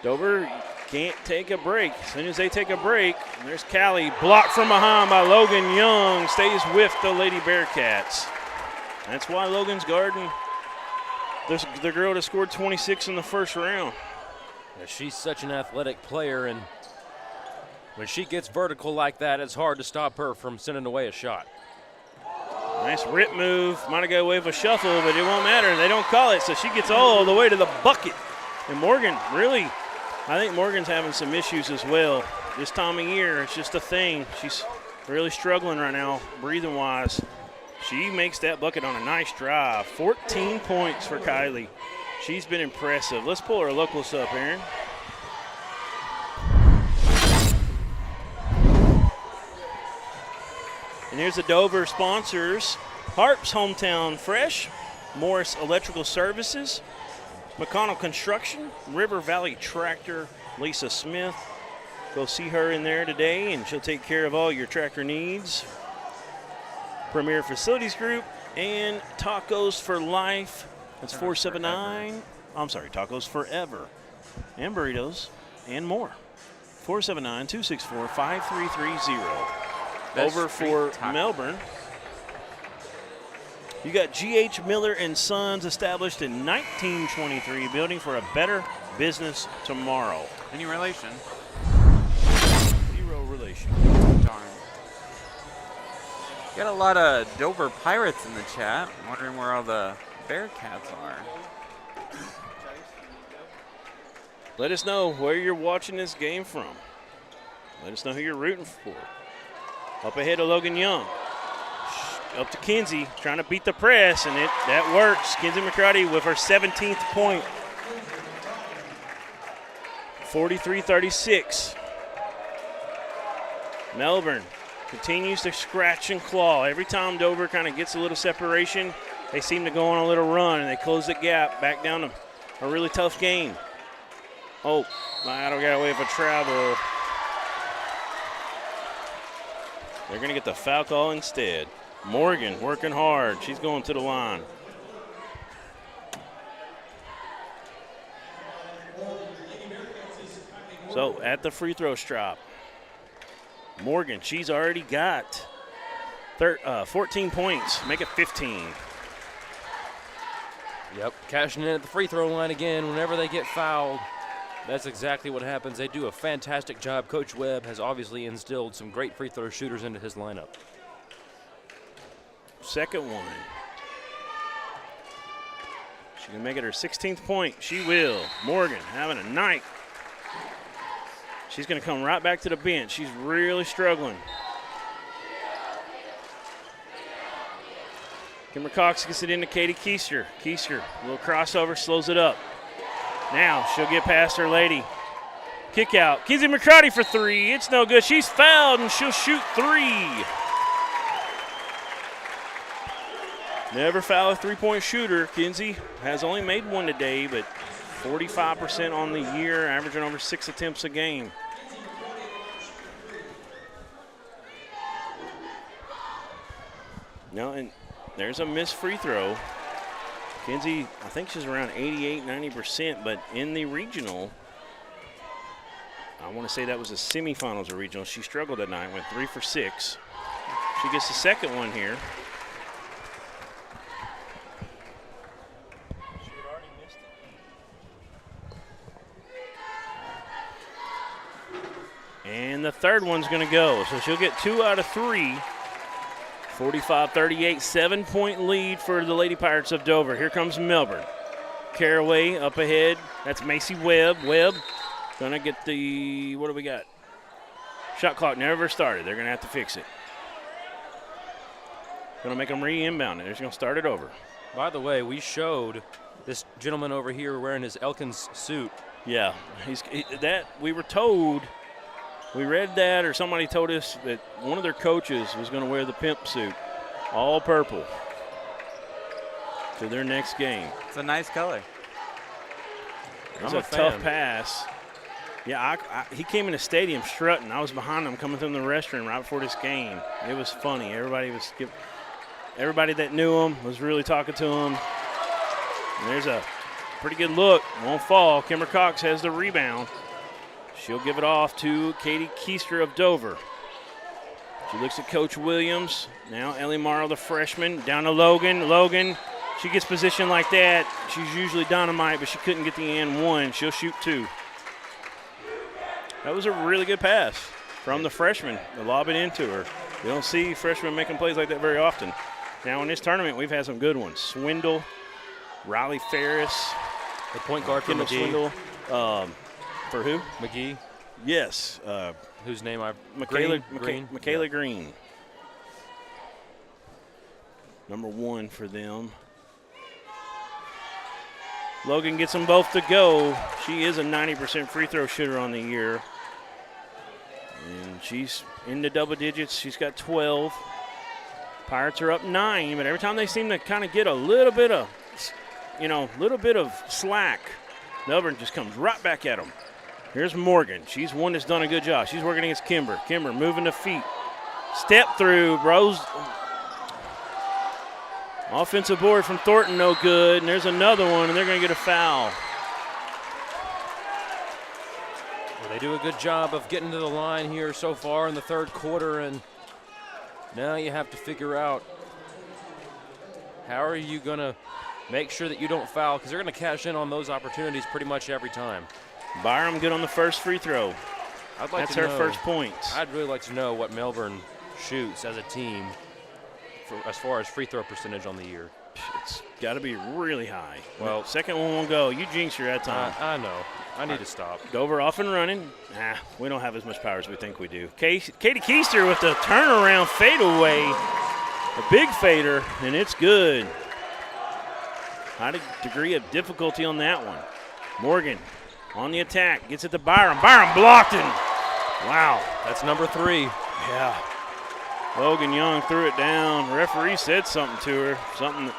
Dover can't take a break. As soon as they take a break, there's Callie blocked from behind by Logan Young. Stays with the Lady Bearcats. That's why Logan's guarding the girl that scored 26 in the first round. Yeah, she's such an athletic player, and when she gets vertical like that, it's hard to stop her from sending away a shot. Nice rip move. Might have got away with a shuffle, but it won't matter. They don't call it, so she gets all the way to the bucket. And Morgan, really, I think Morgan's having some issues as well. This time of year, it's just a thing. She's really struggling right now, breathing-wise. She makes that bucket on a nice drive. 14 points for Kylie. She's been impressive. Let's pull her locals up, Aaron. And here's the Dover sponsors. Harp's Hometown Fresh, Morris Electrical Services, McConnell Construction, River Valley Tractor, Lisa Smith. Go see her in there today, and she'll take care of all your tractor needs. Premier Facilities Group and Tacos for Life. That's 479. I'm sorry, Tacos Forever. And burritos and more. 479-264-5330. Over for Melbourne. You got G.H. Miller and Sons, established in 1923, building for a better business tomorrow. Any relation? Zero relation. Darn. Got a lot of Dover Pirates in the chat. I'm wondering where all the Bearcats are. Let us know where you're watching this game from. Let us know who you're rooting for. Up ahead of Logan Young. Up to Kinsey, trying to beat the press, and that works. Kinsey McCrotty with her 17th point. 43-36. Melbourne continues to scratch and claw. Every time Dover kind of gets a little separation, they seem to go on a little run, and they close the gap back down to a really tough game. Oh, I don't got away with a travel. They're going to get the foul call instead. Morgan working hard. She's going to the line. So at the free throw strop, Morgan, she's already got 14 points. Make it 15. Yep, cashing in at the free throw line again whenever they get fouled. That's exactly what happens. They do a fantastic job. Coach Webb has obviously instilled some great free throw shooters into his lineup. Second one. She can make it her 16th point. She will. Morgan having a night. She's going to come right back to the bench. She's really struggling. Kimber Cox gets it into Katie Keister. Keister, a little crossover, slows it up. Now she'll get past her lady. Kick out. Kinsey McCrotty for three. It's no good. She's fouled, and she'll shoot three. Never foul a three-point shooter. Kinsey has only made one today, but 45% on the year, averaging over 6 attempts a game. No, and there's a missed free throw. Kinsey, I think she's around 88, 90%, but in the regional, I want to say that was the semifinals of regional. She struggled that night, went 3 for 6. She gets the second one here. She had already missed it. And the third one's going to go, so she'll get 2 out of 3. 45-38, 7-point lead for the Lady Pirates of Dover. Here comes Melbourne. Caraway up ahead. That's Macy Webb. Webb gonna get the, what do we got? Shot clock never started. They're gonna have to fix it. Gonna make them re-inbound it. They're just gonna start it over. By the way, we showed this gentleman over here wearing his Elkins suit. Yeah, we were told, we read that, or somebody told us that one of their coaches was going to wear the pimp suit, all purple, to their next game. It's a nice color. It's a tough pass. Yeah, he came in the stadium strutting. I was behind him coming through the restroom right before this game. It was funny. Everybody that knew him was really talking to him. And there's a pretty good look. Won't fall. Kimber Cox has the rebound. She'll give it off to Katie Keister of Dover. She looks at Coach Williams. Now Ellie Morrow, the freshman, down to Logan. Logan, she gets positioned like that. She's usually dynamite, but she couldn't get the and one. She'll shoot 2. That was a really good pass from the freshman to lob it into her. You don't see freshmen making plays like that very often. Now in this tournament, we've had some good ones. Swindle, Riley Ferris. The point guard for McGee. Swindle. For who? McGee. Yes. Whose name I? Michaela Green. Number 1 for them. Logan gets them both to go. She is a 90% free throw shooter on the year. And she's in the double digits. She's got 12. Pirates are up 9, but every time they seem to kind of get a little bit of slack, Melbourne just comes right back at them. Here's Morgan. She's one that's done a good job. She's working against Kimber. Kimber moving the feet. Step through, bros. Offensive board from Thornton, no good. And there's another one, and they're going to get a foul. Well, they do a good job of getting to the line here so far in the third quarter, and now you have to figure out how are you going to make sure that you don't foul, because they're going to cash in on those opportunities pretty much every time. Byram good on the first free throw. That's her first point. I'd really like to know what Melbourne shoots as a team as far as free throw percentage on the year. It's got to be really high. Well, second one won't go. You jinxed her that time. I know. I need to stop. Dover off and running. We don't have as much power as we think we do. Katie Keister with the turnaround fadeaway. A big fader, and it's good. High degree of difficulty on that one. Morgan on the attack, gets it to Byram. Byram blocked it. Wow. That's number 3. Yeah. Logan Young threw it down. Referee said something to her, something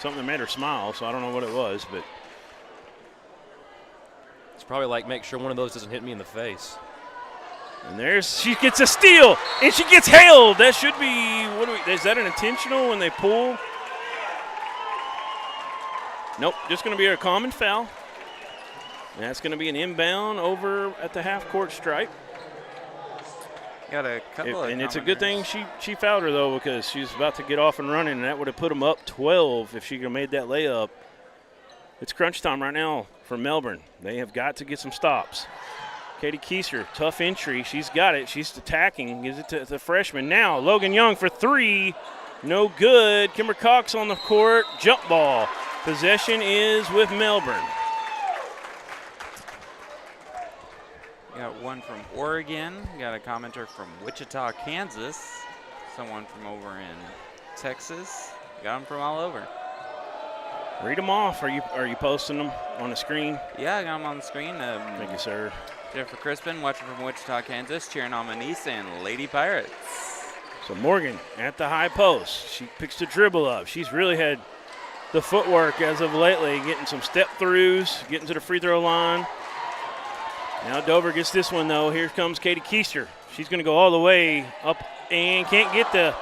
that made her smile, so I don't know what it was, but it's probably like, make sure one of those doesn't hit me in the face. And she gets a steal, and she gets hailed. That should be, is that an intentional when they pull? Nope, just going to be a common foul. And that's going to be an inbound over at the half-court stripe. Got a couple of and it's a good thing she fouled her, though, because she's about to get off and running, and that would have put them up 12 if she could have made that layup. It's crunch time right now for Melbourne. They have got to get some stops. Katie Keiser, tough entry. She's got it. She's attacking. Gives it to the freshman. Now, Logan Young for three. No good. Kimber Cox on the court. Jump ball. Possession is with Melbourne. Got one from Oregon. Got a commenter from Wichita, Kansas. Someone from over in Texas. Got them from all over. Read them off. Are you posting them on the screen? Yeah, I got them on the screen. Thank you, sir. Jennifer Crispin, watching from Wichita, Kansas, cheering on Manise and Lady Pirates. So Morgan at the high post. She picks the dribble up. She's really had the footwork as of lately, getting some step throughs, getting to the free throw line. Now Dover gets this one, though. Here comes Katie Keister. She's going to go all the way up and can't get the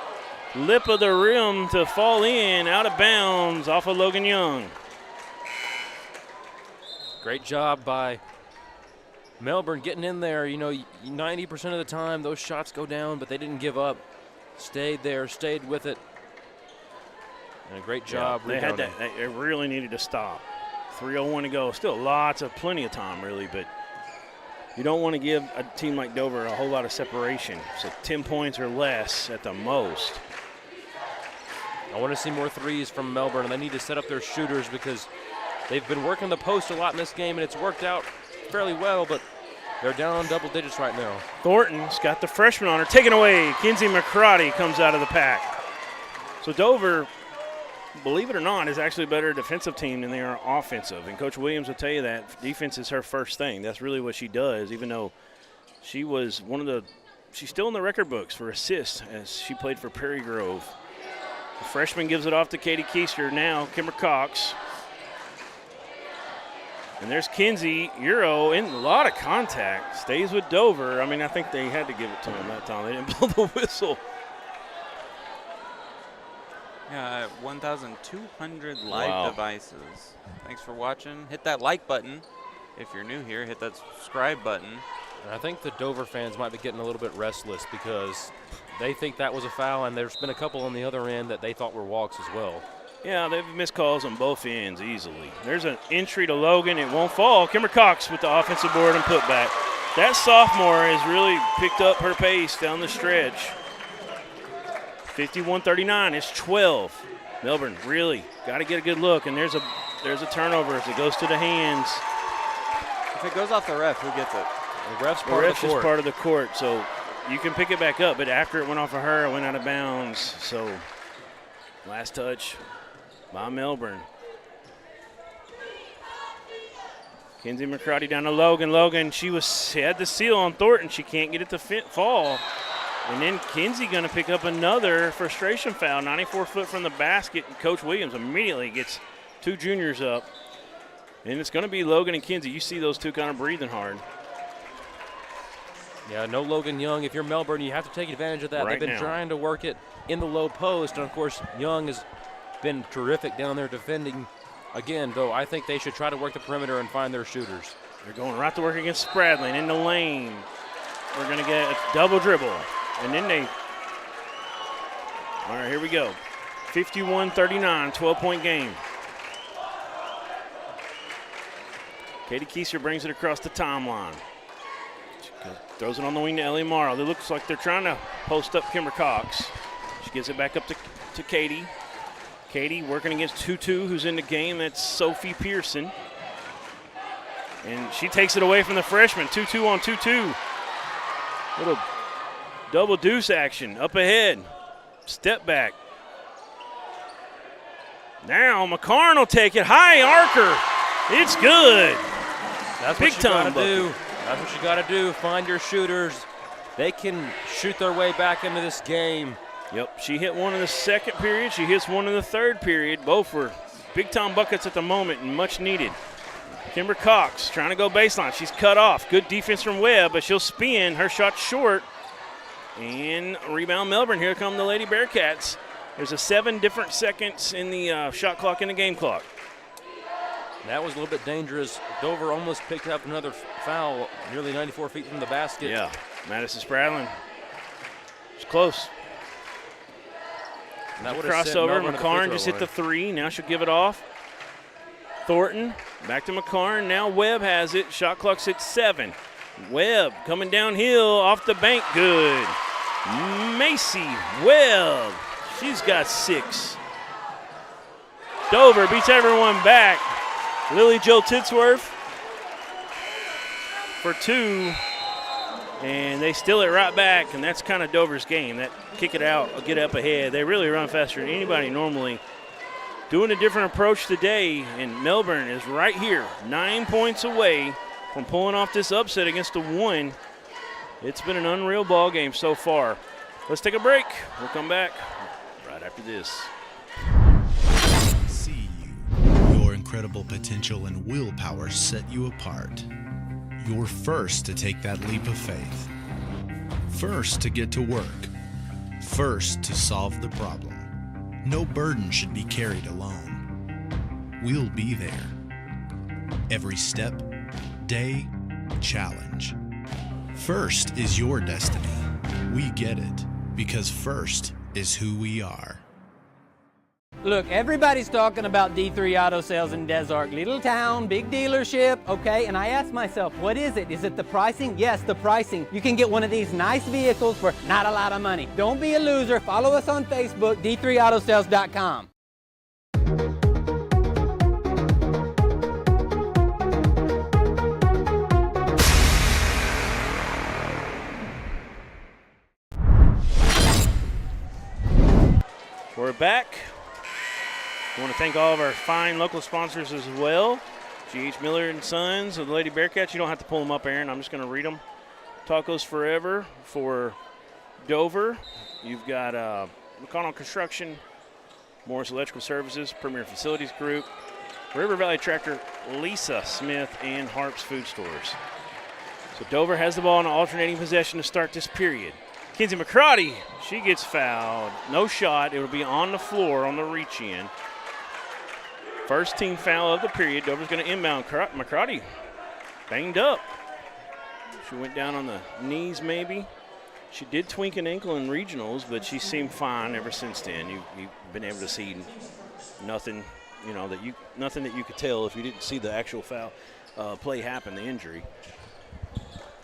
lip of the rim to fall in, out of bounds off of Logan Young. Great job by Melbourne getting in there. 90% of the time those shots go down, but they didn't give up. Stayed there, stayed with it. And a great job. They had that. They really needed to stop. 3:01 to go. Still plenty of time, really, but you don't want to give a team like Dover a whole lot of separation. So 10 points or less at the most. I want to see more threes from Melbourne, and they need to set up their shooters because they've been working the post a lot in this game, and it's worked out fairly well, but they're down on double digits right now. Thornton's got the freshman on her. Taken away. Kinsey McCrotty comes out of the pack. So Dover, believe it or not, is actually a better defensive team than they are offensive. And Coach Williams will tell you that defense is her first thing. That's really what she does, even though she was she's still in the record books for assists as she played for Prairie Grove. The freshman gives it off to Katie Keister. Now Kimber Cox. And there's Kinsey, Euro, in a lot of contact. Stays with Dover. I mean, I think they had to give it to him that time. They didn't blow the whistle. 1,200 live devices. Thanks for watching. Hit that like button. If you're new here, hit that subscribe button. And I think the Dover fans might be getting a little bit restless because they think that was a foul, and there's been a couple on the other end that they thought were walks as well. Yeah, they've missed calls on both ends easily. There's an entry to Logan. It won't fall. Kimber Cox with the offensive board and putback. That sophomore has really picked up her pace down the stretch. 51-39. It's 12. Melbourne really got to get a good look, and there's a turnover as it goes to the hands. If it goes off the ref, who gets it? The ref's part of the court. Just part of the court, so you can pick it back up, but after it went off of her, it went out of bounds. So last touch by Melbourne. Kinsey McCrotty down to Logan. Logan, she had the seal on Thornton. She can't get it to fall. And then Kinsey going to pick up another frustration foul, 94 foot from the basket. And Coach Williams immediately gets two juniors up. And it's going to be Logan and Kinsey. You see those two kind of breathing hard. Yeah, no Logan Young. If you're Melbourne, you have to take advantage of that. Right They've been trying to work it in the low post. And, of course, Young has been terrific down there defending. Again, though, I think they should try to work the perimeter and find their shooters. They're going right to work against Spradlin in the lane. We're going to get a double dribble. And then all right, here we go. 51-39, 12-point game. Katie Keiser brings it across the timeline. She throws it on the wing to Ellie Morrow. It looks like they're trying to post up Kimber Cox. She gives it back up to Katie. Katie working against Tutu, who's in the game. That's Sophie Pearson. And she takes it away from the freshman. 2-2 on 2-2. Little double deuce action up ahead. Step back. Now McCarn will take it. High archer. It's good. That's Big what you time got to do. That's what you got to do. Find your shooters. They can shoot their way back into this game. Yep, she hit one in the second period. She hits one in the third period. Both were big-time buckets at the moment and much needed. Kimber Cox trying to go baseline. She's cut off. Good defense from Webb, but she'll spin. Her shot short. And rebound Melbourne. Here come the Lady Bearcats. There's a 7 different seconds in the shot clock and the game clock. That was a little bit dangerous. Dover almost picked up another foul nearly 94 feet from the basket. Yeah, Madison Spradlin. It's close. That would've sent Crossover. Melbourne to the McCarn free just throw hit the line. 3. Now she'll give it off. Thornton back to McCarn. Now Webb has it. Shot clock's at 7. Webb coming downhill off the bank. Good. Macy Webb. She's got 6. Dover beats everyone back. Lily Jo Titsworth for 2. And they steal it right back, and that's kind of Dover's game. That kick it out, get up ahead. They really run faster than anybody normally. Doing a different approach today, and Melbourne is right here, 9 points away from pulling off this upset against the 1. It's been an unreal ball game so far. Let's take a break. We'll come back right after this. See you. Your incredible potential and willpower set you apart. You're first to take that leap of faith. First to get to work. First to solve the problem. No burden should be carried alone. We'll be there. Every step, day, challenge. First is your destiny. We get it, because first is who we are. Look, everybody's talking about D3 Auto Sales in Des Arc. Little town, big dealership, okay? And I asked myself, what is it? Is it the pricing? Yes, the pricing. You can get one of these nice vehicles for not a lot of money. Don't be a loser. Follow us on Facebook, d3autosales.com. We're back. I want to thank all of our fine local sponsors as well. G.H. Miller and Sons of the Lady Bearcats. You don't have to pull them up, Aaron. I'm just going to read them. Tacos Forever for Dover. You've got McConnell Construction, Morris Electrical Services, Premier Facilities Group, River Valley Tractor, Lisa Smith, and Harps Food Stores. So Dover has the ball in an alternating possession to start this period. Kenzie McCrotty, she gets fouled. No shot. It will be on the floor on the reach-in. First team foul of the period. Dover's going to inbound. McCrotty banged up. She went down on the knees maybe. She did twink an ankle in regionals, but she seemed fine ever since then. You've been able to see nothing, nothing that you could tell if you didn't see the actual foul play happen, the injury.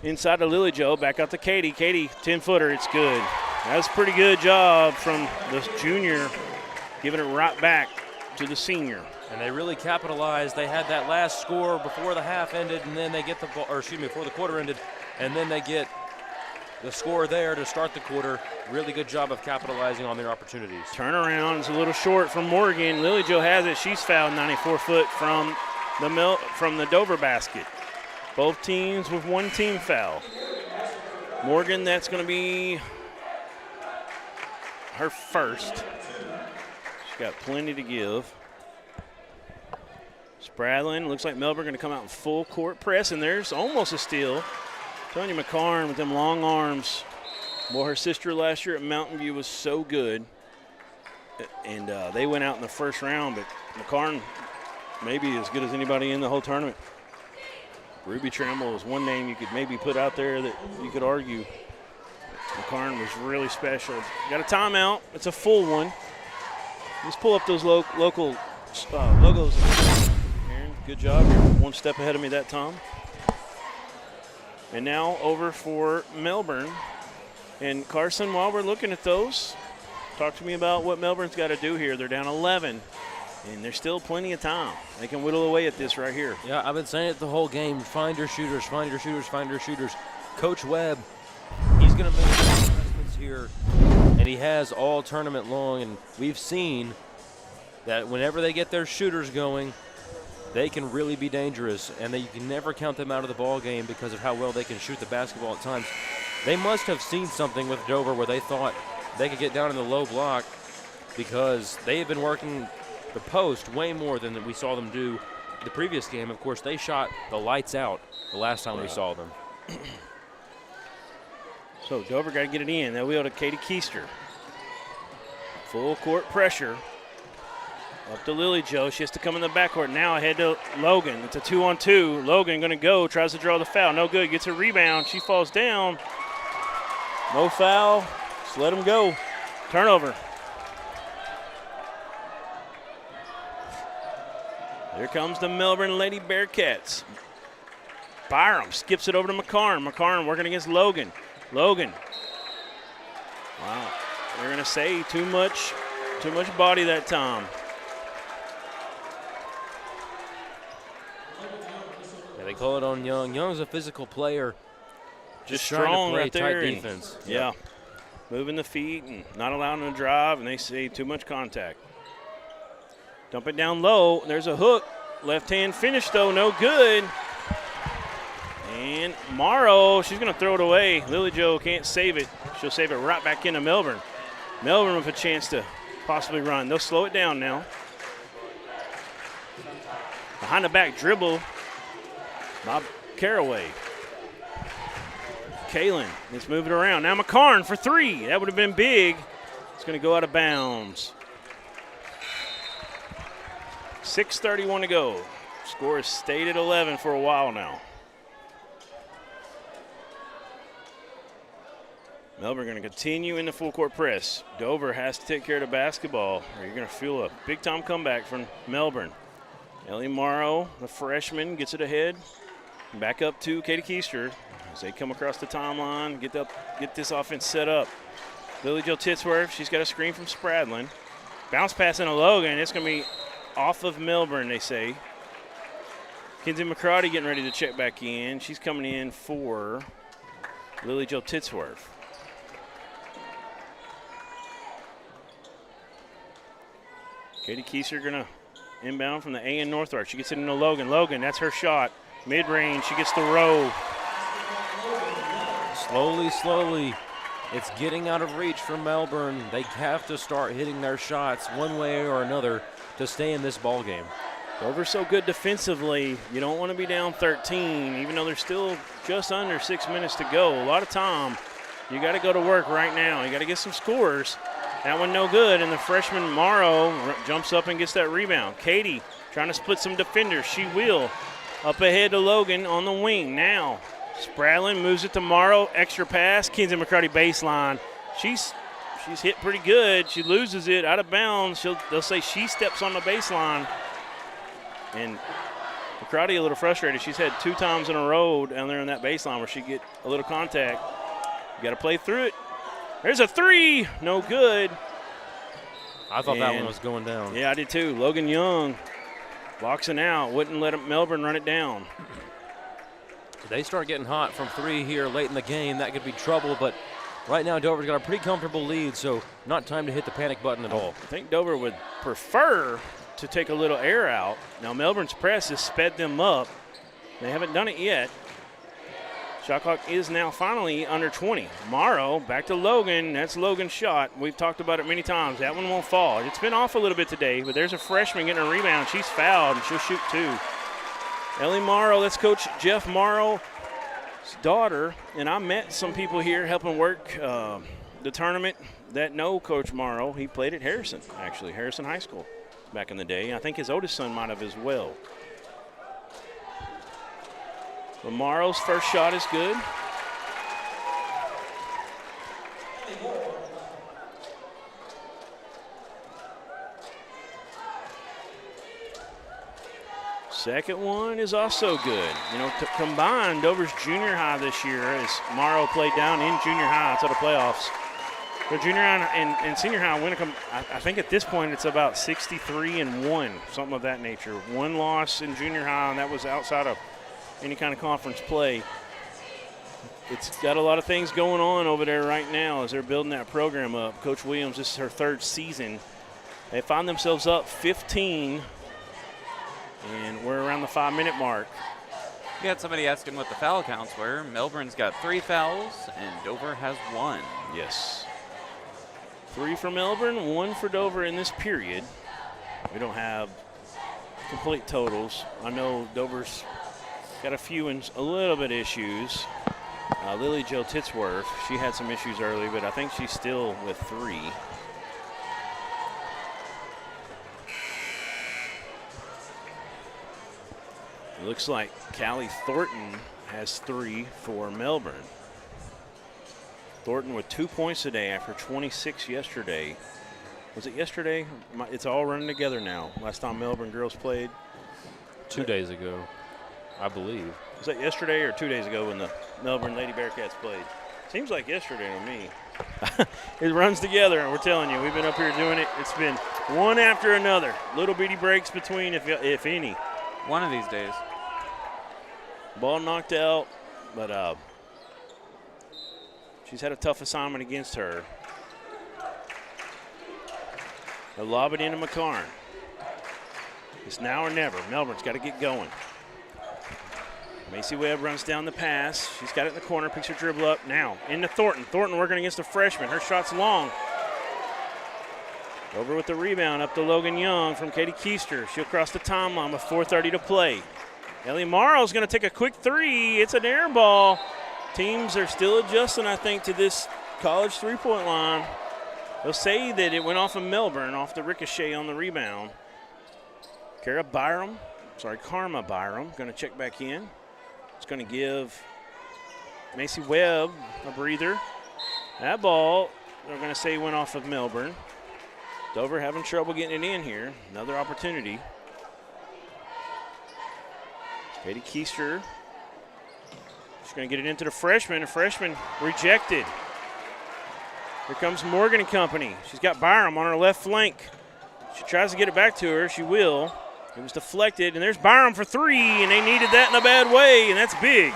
Inside to Lily Jo, back out to Katie. Katie, 10-footer, it's good. That's a pretty good job from the junior, giving it right back to the senior. And they really capitalized. They had that last score before the half ended, and then they get the ball, before the quarter ended, and then they get the score there to start the quarter. Really good job of capitalizing on their opportunities. Turnaround is a little short from Morgan. Lily Jo has it. She's fouled 94-foot from the Dover basket. Both teams with one team foul. Morgan, that's going to be her first. She's got plenty to give. Spradlin, looks like Melbourne going to come out in full court press, and there's almost a steal. Tonya McCarn with them long arms. Well, her sister last year at Mountain View was so good, and they went out in the first round, but McCarn maybe as good as anybody in the whole tournament. Ruby Tramble is one name you could maybe put out there that you could argue. McCarn was really special. Got a timeout. It's a full one. Let's pull up those local logos. Aaron, good job. You're one step ahead of me that time. And now over for Melbourne. And Carson, while we're looking at those, talk to me about what Melbourne's got to do here. They're down 11. And there's still plenty of time. They can whittle away at this right here. Yeah, I've been saying it the whole game. Find your shooters, find your shooters, find your shooters. Coach Webb, he's going to make investments here, and he has all tournament long. And we've seen that whenever they get their shooters going, they can really be dangerous, and you can never count them out of the ball game because of how well they can shoot the basketball at times. They must have seen something with Dover where they thought they could get down in the low block because they have been working the post way more than we saw them do the previous game, of course, they shot the lights out the last time we saw them. So Dover got to get it in. They'll wheel to Katie Keister. Full court pressure. Up to Lily Jo. She has to come in the backcourt. Now ahead to Logan. It's a 2-on-2. Logan going to go. Tries to draw the foul. No good. Gets a rebound. She falls down. No foul. Just let them go. Turnover. Here comes the Melbourne Lady Bearcats. Byram skips it over to McCarn. McCarn working against Logan. Logan. Wow. They're going to say too much body that time. Yeah, they call it on Young. Young's a physical player. Just trying strong to play right there. tight defense. Yeah. Moving the feet and not allowing them to drive, and they say too much contact. Dump it down low. There's a hook. Left hand finish, though. No good. And Morrow, she's going to throw it away. Lily Jo can't save it. She'll save it right back into Melbourne. Melbourne with a chance to possibly run. They'll slow it down now. Behind the back dribble. Bob Caraway. Kalen, let's move it around. Now McCarn for three. That would have been big. It's going to go out of bounds. 6:31 to go. Score has stayed at 11 for a while now. Melbourne going to continue in the full court press. Dover has to take care of the basketball, or you're going to feel a big-time comeback from Melbourne. Ellie Morrow, the freshman, gets it ahead. Back up to Katie Keister as they come across the timeline, get this offense set up. Lily Jo Titsworth, she's got a screen from Spradlin. Bounce pass into Logan. It's going to be off of Melbourne, they say. Kinsey McCarty getting ready to check back in. She's coming in for Lily Jo Titsworth. Katie Keister going to inbound from the A in North Arch. She gets it into Logan. Logan, that's her shot. Mid-range, she gets the row. Slowly, it's getting out of reach for Melbourne. They have to start hitting their shots one way or another to stay in this ball game. Dover's so good defensively. You don't want to be down 13, even though there's still just under 6 minutes to go. A lot of time. You got to go to work right now. You got to get some scores. That one no good, and the freshman Morrow jumps up and gets that rebound. Katie trying to split some defenders. She will. Up ahead to Logan on the wing now. Spradlin moves it to Morrow. Extra pass. Kinsey McCarty baseline. She's hit pretty good. She loses it out of bounds. They'll say she steps on the baseline. And McCarty a little frustrated. She's had 2 times in a row down there on that baseline where she get a little contact. You got to play through it. There's a three. No good. I thought that one was going down. Yeah, I did too. Logan Young boxing out. Wouldn't let Melbourne run it down. They start getting hot from 3 here late in the game. That could be trouble, but right now Dover's got a pretty comfortable lead, so not time to hit the panic button at all. I think Dover would prefer to take a little air out. Now Melbourne's press has sped them up. They haven't done it yet. Shot clock is now finally under 20. Morrow back to Logan. That's Logan's shot. We've talked about it many times. That one won't fall. It's been off a little bit today, but there's a freshman getting a rebound. She's fouled, and she'll shoot 2. Ellie Morrow, that's Coach Jeff Morrow's daughter, and I met some people here helping work the tournament that know Coach Morrow. He played at Harrison, actually, Harrison High School back in the day. I think his oldest son might have as well. But Morrow's first shot is good. Second one is also good. You know, combined, Dover's junior high this year as Morrow played down in junior high to the playoffs. Their junior high and senior high, Winnicum, I think at this point it's about 63-1, something of that nature. 1 loss in junior high, and that was outside of any kind of conference play. It's got a lot of things going on over there right now as they're building that program up. Coach Williams, this is her 3rd season. They find themselves up 15, and we're around the 5-minute mark. We got somebody asking what the foul counts were. Melbourne's got 3 fouls, and Dover has 1. Yes. 3 for Melbourne, 1 for Dover in this period. We don't have complete totals. I know Dover's got a few and a little bit issues. Lily Jo Titsworth, she had some issues early, but I think she's still with 3. It looks like Callie Thornton has 3 for Melbourne. Thornton with 2 points today after 26 yesterday. Was it yesterday? It's all running together now. Last time Melbourne girls played? 2 days ago, I believe. Was that yesterday or 2 days ago when the Melbourne Lady Bearcats played? Seems like yesterday to me. It runs together, and we're telling you, we've been up here doing it. It's been one after another. Little bitty breaks between, if any. One of these days. Ball knocked out, but she's had a tough assignment against her. They'll lob it into McCarn. It's now or never. Melbourne's got to get going. Macy Webb runs down the pass. She's got it in the corner, picks her dribble up. Now into Thornton. Thornton working against a freshman. Her shot's long. Over with the rebound up to Logan Young from Katie Keister. She'll cross the timeline with 4:30 to play. Ellie Morrow's going to take a quick 3. It's an air ball. Teams are still adjusting, I think, to this college three-point line. They'll say that it went off of Melbourne, off the ricochet on the rebound. Karma Byram, going to check back in. It's going to give Macy Webb a breather. That ball, they're going to say went off of Melbourne. Dover having trouble getting it in here. Another opportunity. Katie Keister. She's going to get it into the freshman. The freshman rejected. Here comes Morgan and company. She's got Byram on her left flank. She tries to get it back to her. She will. It was deflected, and there's Byram for 3, and they needed that in a bad way, and that's big.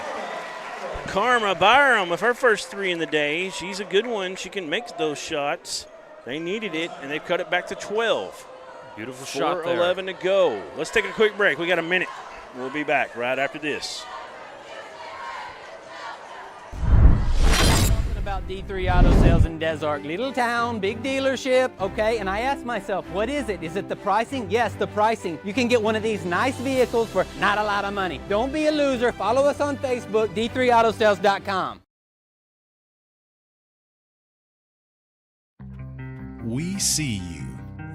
Karma Byram with her first 3 in the day. She's a good one. She can make those shots. They needed it, and they've cut it back to 12. Beautiful shot there. 4:11 to go. Let's take a quick break. We got a minute. We'll be back right after this. About D3 Auto Sales in Des Arc, little town, big dealership, okay? And I asked myself, what is it? Is it the pricing? Yes, the pricing. You can get one of these nice vehicles for not a lot of money. Don't be a loser. Follow us on Facebook, d3autosales.com. We see you.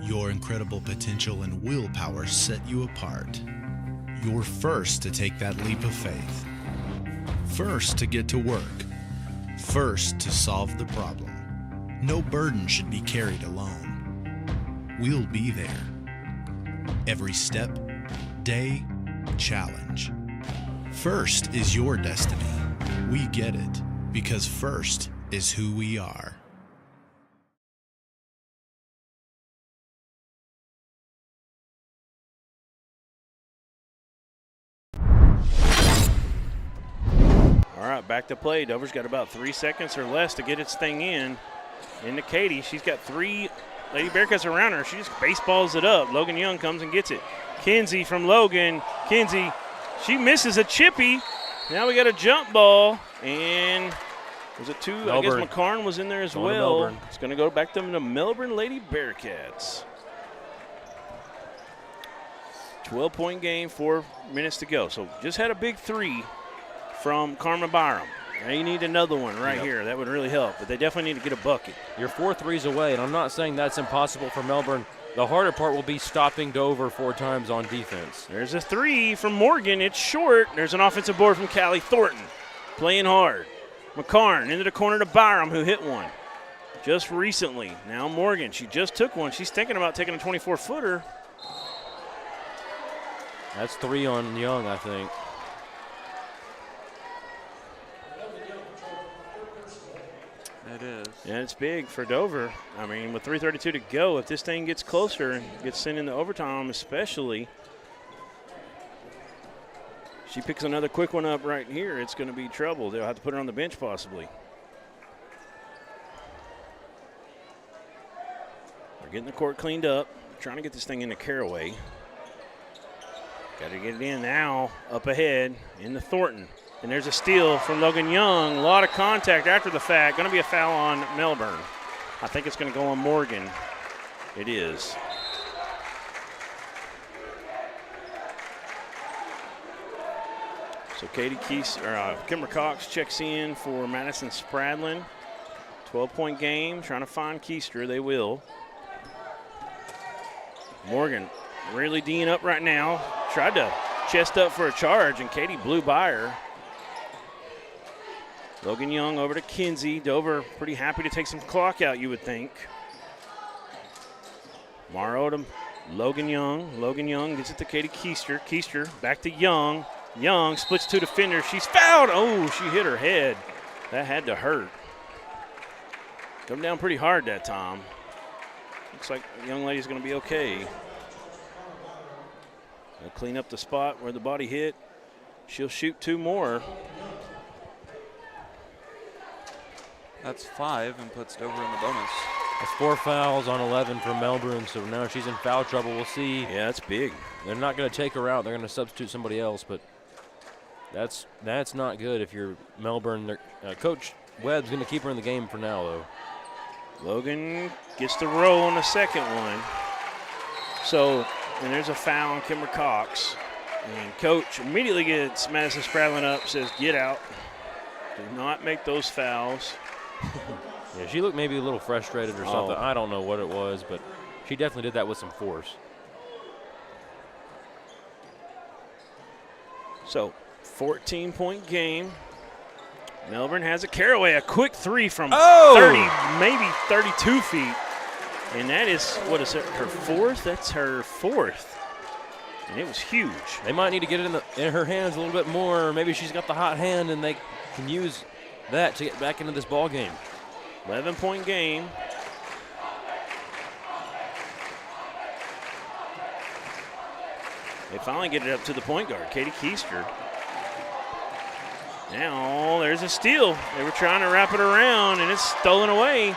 Your incredible potential and willpower set you apart. You're first to take that leap of faith. First to get to work. First to solve the problem. No burden should be carried alone. We'll be there. Every step, day, challenge. First is your destiny. We get it because first is who we are. All right, back to play. Dover's got about 3 seconds or less to get its thing in. Into Katie. She's got 3 Lady Bearcats around her. She just baseballs it up. Logan Young comes and gets it. Kinsey from Logan. Kinsey, she misses a chippy. Now we got a jump ball. And was it 2? Melbourne. I guess McCarn was in there as well. It's going to go back to the Melbourne Lady Bearcats. 12-point game, 4 minutes to go. So just had a big 3 from Karma Byram. Now you need another one right here. That would really help, but they definitely need to get a bucket. You're 4 threes away, and I'm not saying that's impossible for Melbourne. The harder part will be stopping Dover 4 times on defense. There's a 3 from Morgan. It's short. There's an offensive board from Callie Thornton. Playing hard. McCarn into the corner to Byram, who hit one just recently. Now Morgan, she just took one. She's thinking about taking a 24-footer. That's 3 on Young, I think. It is. Yeah, it's big for Dover. I mean, with 3:32 to go, if this thing gets closer and gets sent into overtime especially, she picks another quick one up right here, it's going to be trouble. They'll have to put her on the bench possibly. They're getting the court cleaned up, trying to get this thing into Caraway. Got to get it in now, up ahead, into Thornton. And there's a steal from Logan Young. A lot of contact after the fact. Going to be a foul on Melbourne. I think it's going to go on Morgan. It is. So Kimber Cox checks in for Madison Spradlin. 12-point game, trying to find Keister. They will. Morgan really D'ing up right now. Tried to chest up for a charge, and Katie blew by her. Logan Young over to Kinsey. Dover pretty happy to take some clock out, you would think. Morrow to Logan Young. Logan Young gets it to Katie Keister. Keister back to Young. Young splits two defenders. She's fouled. Oh, she hit her head. That had to hurt. Come down pretty hard that time. Looks like the young lady's going to be okay. They'll clean up the spot where the body hit. She'll shoot 2 more. That's 5 and puts Dover in the bonus. That's 4 fouls on 11 for Melbourne, so now she's in foul trouble. We'll see. Yeah, that's big. They're not going to take her out. They're going to substitute somebody else, but that's not good if you're Melbourne. Coach Webb's going to keep her in the game for now, though. Logan gets the roll on the second one. So, and there's a foul on Kimber Cox. And Coach immediately gets Madison Spradlin up, says, get out. Do not make those fouls. Yeah, she looked maybe a little frustrated or something. Oh. I don't know what it was, but she definitely did that with some force. So, 14-point game. Melbourne has a Caraway, a quick 3 from 30, maybe 32 feet. And that is, what is it, her 4th? That's her 4th. And it was huge. They might need to get it in her hands a little bit more. Or maybe she's got the hot hand and they can use that to get back into this ball game. 11-point game. They finally get it up to the point guard, Katie Keister. Now there's a steal. They were trying to wrap it around, and it's stolen away.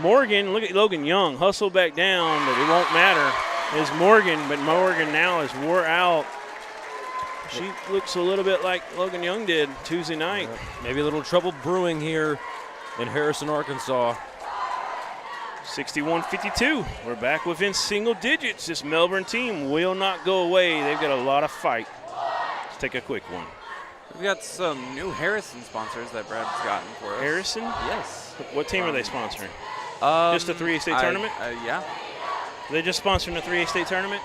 Morgan, look at Logan Young, hustle back down, but it won't matter. It's Morgan, but Morgan now is wore out. She looks a little bit like Logan Young did Tuesday night. Maybe a little trouble brewing here in Harrison, Arkansas. 61-52. We're back within single digits. This Melbourne team will not go away. They've got a lot of fight. Let's take a quick one. We've got some new Harrison sponsors that Brad's gotten for us. Harrison? Yes. What team are they sponsoring? Just the 3A state tournament? Yeah. Are they just sponsoring the 3A state tournament?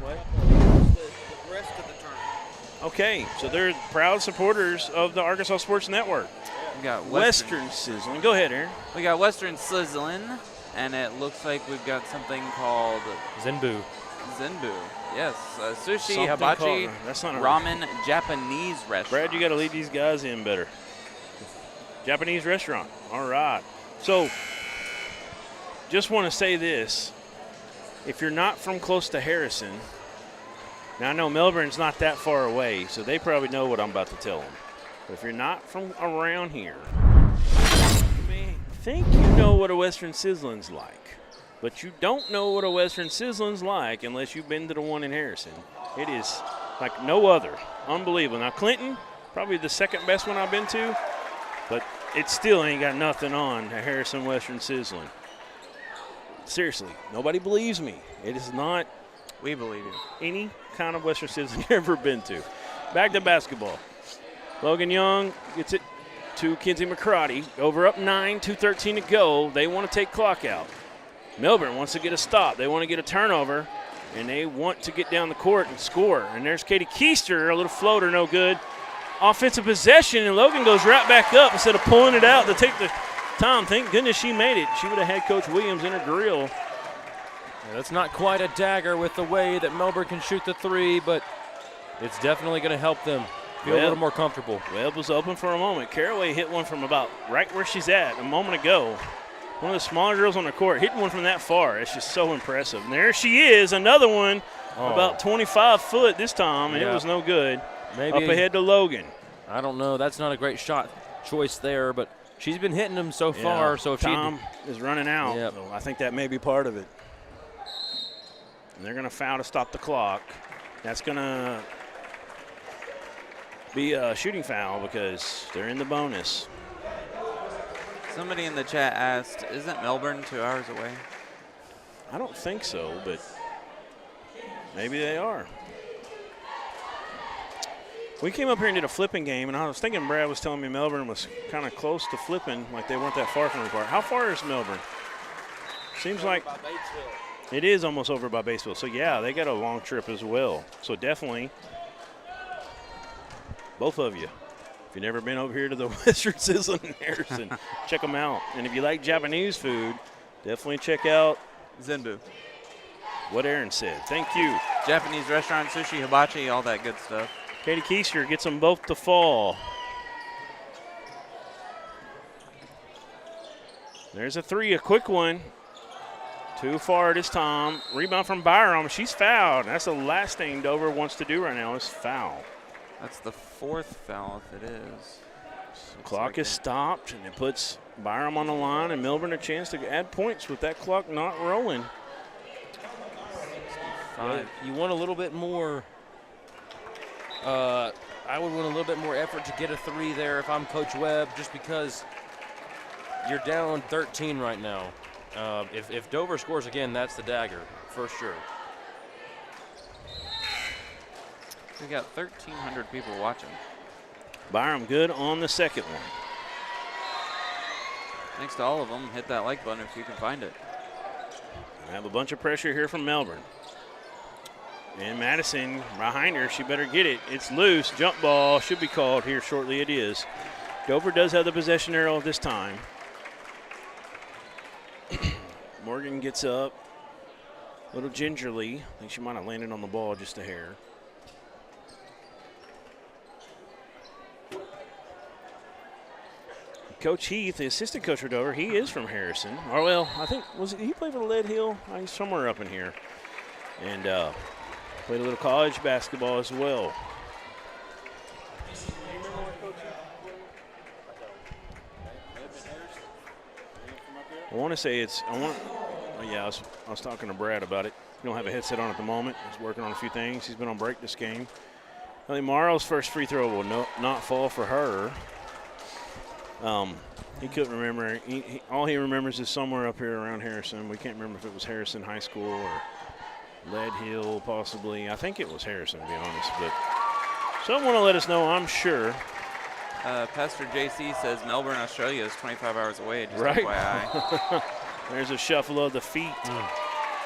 What? The rest of the tournament. Okay, so they're proud supporters of the Arkansas Sports Network. We got Western Sizzling. Go ahead, Aaron. We got Western Sizzling, and it looks like we've got something called Zenbu. Zenbu. Yes, sushi, Something hibachi, called, that's not a ramen, Japanese restaurant. Brad, you got to lead these guys in better. Japanese restaurant. All right. So, just want to say this. If you're not from close to Harrison, now I know Melbourne's not that far away, so they probably know what I'm about to tell them. But if you're not from around here, you may think you know what a Western Sizzling's like. But you don't know what a Western Sizzling's like unless you've been to the one in Harrison. It is like no other. Unbelievable. Now, Clinton, probably the second best one I've been to, but it still ain't got nothing on a Harrison Western Sizzling. Seriously, nobody believes me. It is not. We believe you. Any kind of Western Sizzling you've ever been to. Back to basketball. Logan Young gets it to Kinsey McCrotty. Over up 9, 2:13 to go. They want to take clock out. Melbourne wants to get a stop. They want to get a turnover, and they want to get down the court and score. And there's Katie Keister, a little floater, no good. Offensive possession, and Logan goes right back up instead of pulling it out to take the time. Thank goodness she made it. She would have had Coach Williams in her grill. Yeah, that's not quite a dagger with the way that Melbourne can shoot the 3, but it's definitely going to help them feel a little more comfortable. Webb was open for a moment. Caraway hit one from about right where she's at a moment ago. One of the smaller girls on the court hitting one from that far. It's just so impressive. And there she is, another one, about 25 foot this time, and it was no good. Maybe up ahead to Logan. I don't know. That's not a great shot choice there, but she's been hitting them so far. So if Tom is running out. Yep. So I think that may be part of it. And they're going to foul to stop the clock. That's going to be a shooting foul because they're in the bonus. Somebody in the chat asked, isn't Melbourne 2 hours away? I don't think so, but maybe they are. We came up here and did a flipping game, and I was thinking Brad was telling me Melbourne was kind of close to flipping, like they weren't that far from the park. How far is Melbourne? Seems like it is almost over by Batesville. So, yeah, they got a long trip as well. So, definitely, both of you, if you've never been over here to the Western Sizzling in Harrison, check them out. And if you like Japanese food, definitely check out Zenbu. What Aaron said. Thank you. Japanese restaurant, sushi, hibachi, all that good stuff. Katie Keister gets them both to fall. There's a three, a quick one. Too far this time. Rebound from Byram. She's fouled. That's the last thing Dover wants to do right now is foul. That's the fourth foul if it is. Clock is stopped, and it puts Byram on the line and Melbourne a chance to add points with that clock not rolling. You want a little bit more. I would want a little bit more effort to get a three there if I'm Coach Webb, just because you're down 13 right now. If Dover scores again, that's the dagger for sure. We got 1,300 people watching. Byram good on the second one. Thanks to all of them. Hit that like button if you can find it. I have a bunch of pressure here from Melbourne. And Madison behind her. She better get it. It's loose. Jump ball should be called here shortly. It is. Dover does have the possession arrow this time. Morgan gets up a little gingerly. I think she might have landed on the ball just a hair. Coach Heath, the assistant coach for Dover, he is from Harrison. Or, well, I think, he played for Lead Hill? He's somewhere up in here. And played a little college basketball as well. I want to say I was talking to Brad about it. He don't have a headset on at the moment. He's working on a few things. He's been on break this game. I think Morrow's first free throw will not fall for her. He couldn't remember. All he remembers is somewhere up here around Harrison. We can't remember if it was Harrison High School or Lead Hill, possibly. I think it was Harrison, to be honest. But someone will let us know, I'm sure. Pastor JC says Melbourne, Australia is 25 hours away. Just right. FYI. There's a shuffle of the feet.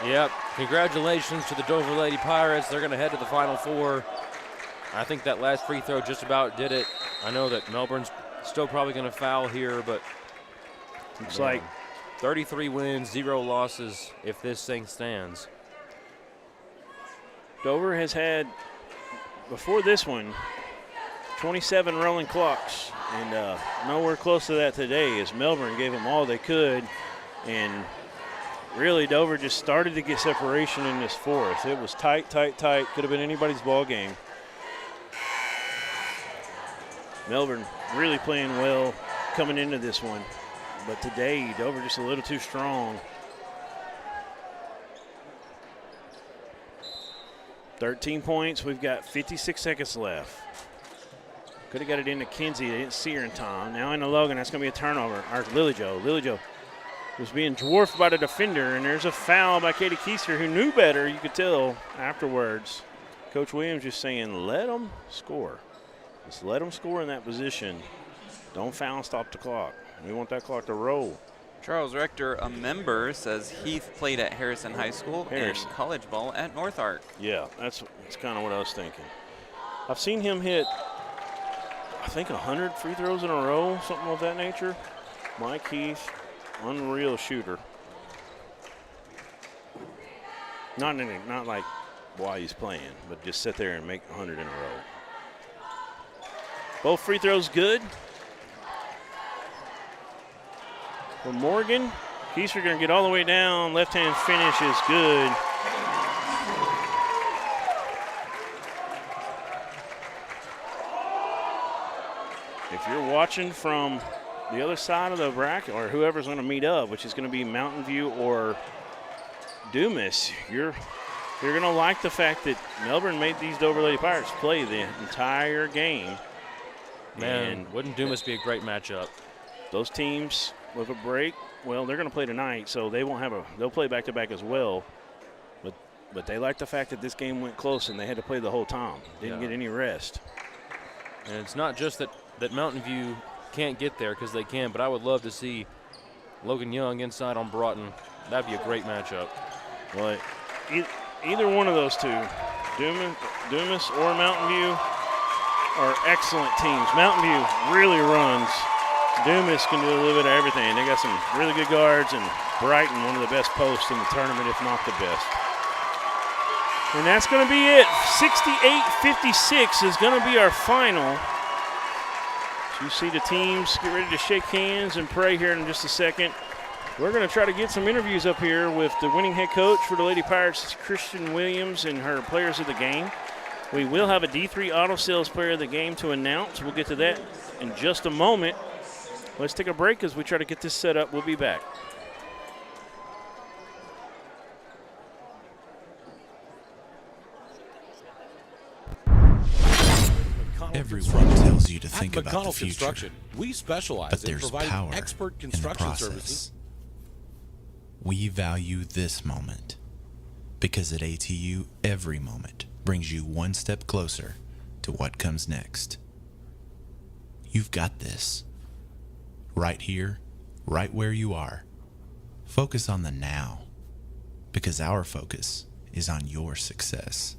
Yep. Congratulations to the Dover Lady Pirates. They're going to head to the Final Four. I think that last free throw just about did it. I know that Melbourne's still probably going to foul here, but looks like 33 wins, 0 losses if this thing stands. Dover has had, before this one, 27 rolling clocks, and nowhere close to that today as Melbourne gave them all they could, and really Dover just started to get separation in this fourth. It was tight, tight, tight. Could have been anybody's ball game. Melbourne really playing well coming into this one, but today Dover just a little too strong. 13 points. We've got 56 seconds left. Could have got it into Kinsey. They didn't see her in time. Now into Logan. That's going to be a turnover. Or Lilyjo. Lilyjo was being dwarfed by the defender, and there's a foul by Katie Keister, who knew better. You could tell afterwards. Coach Williams just saying, let them score. Just let them score in that position. Don't foul and stop the clock. We want that clock to roll. Charles Rector, a member, says Heath played at Harrison High School and college ball at North Ark. Yeah, that's kind of what I was thinking. I've seen him hit, I think, 100 free throws in a row, something of that nature. Mike Heath, unreal shooter. Not like while he's playing, but just sit there and make 100 in a row. Both free throws good. For Morgan, Keister going to get all the way down. Left-hand finish is good. If you're watching from the other side of the bracket, or whoever's going to meet up, which is going to be Mountain View or Dumas, you're going to like the fact that Melbourne made these Dover Lady Pirates play the entire game. Man, wouldn't Dumas be a great matchup? Those teams with a break, well, they're going to play tonight, so they won't have they'll play back-to-back as well. But they like the fact that this game went close and they had to play the whole time. Didn't get any rest. And it's not just that Mountain View can't get there, because they can, but I would love to see Logan Young inside on Broughton. That'd be a great matchup. Well, either one of those two, Dumas or Mountain View, are excellent teams. Mountain View really runs. Dumas can do a little bit of everything. They got some really good guards, and Brighton, one of the best posts in the tournament, if not the best. And that's going to be it. 68-56 is going to be our final. So you see the teams get ready to shake hands and pray here in just a second. We're going to try to get some interviews up here with the winning head coach for the Lady Pirates, Christian Williams, and her players of the game. We will have a D3 Auto Sales player of the game to announce. We'll get to that in just a moment. Let's take a break as we try to get this set up. We'll be back. Everyone tells you to think At about the McConnell future, Construction, we specialize but in there's providing power expert in the construction process. services. We value this moment because at ATU, every moment brings you one step closer to what comes next. You've got this. Right here, right where you are. Focus on the now, because our focus is on your success.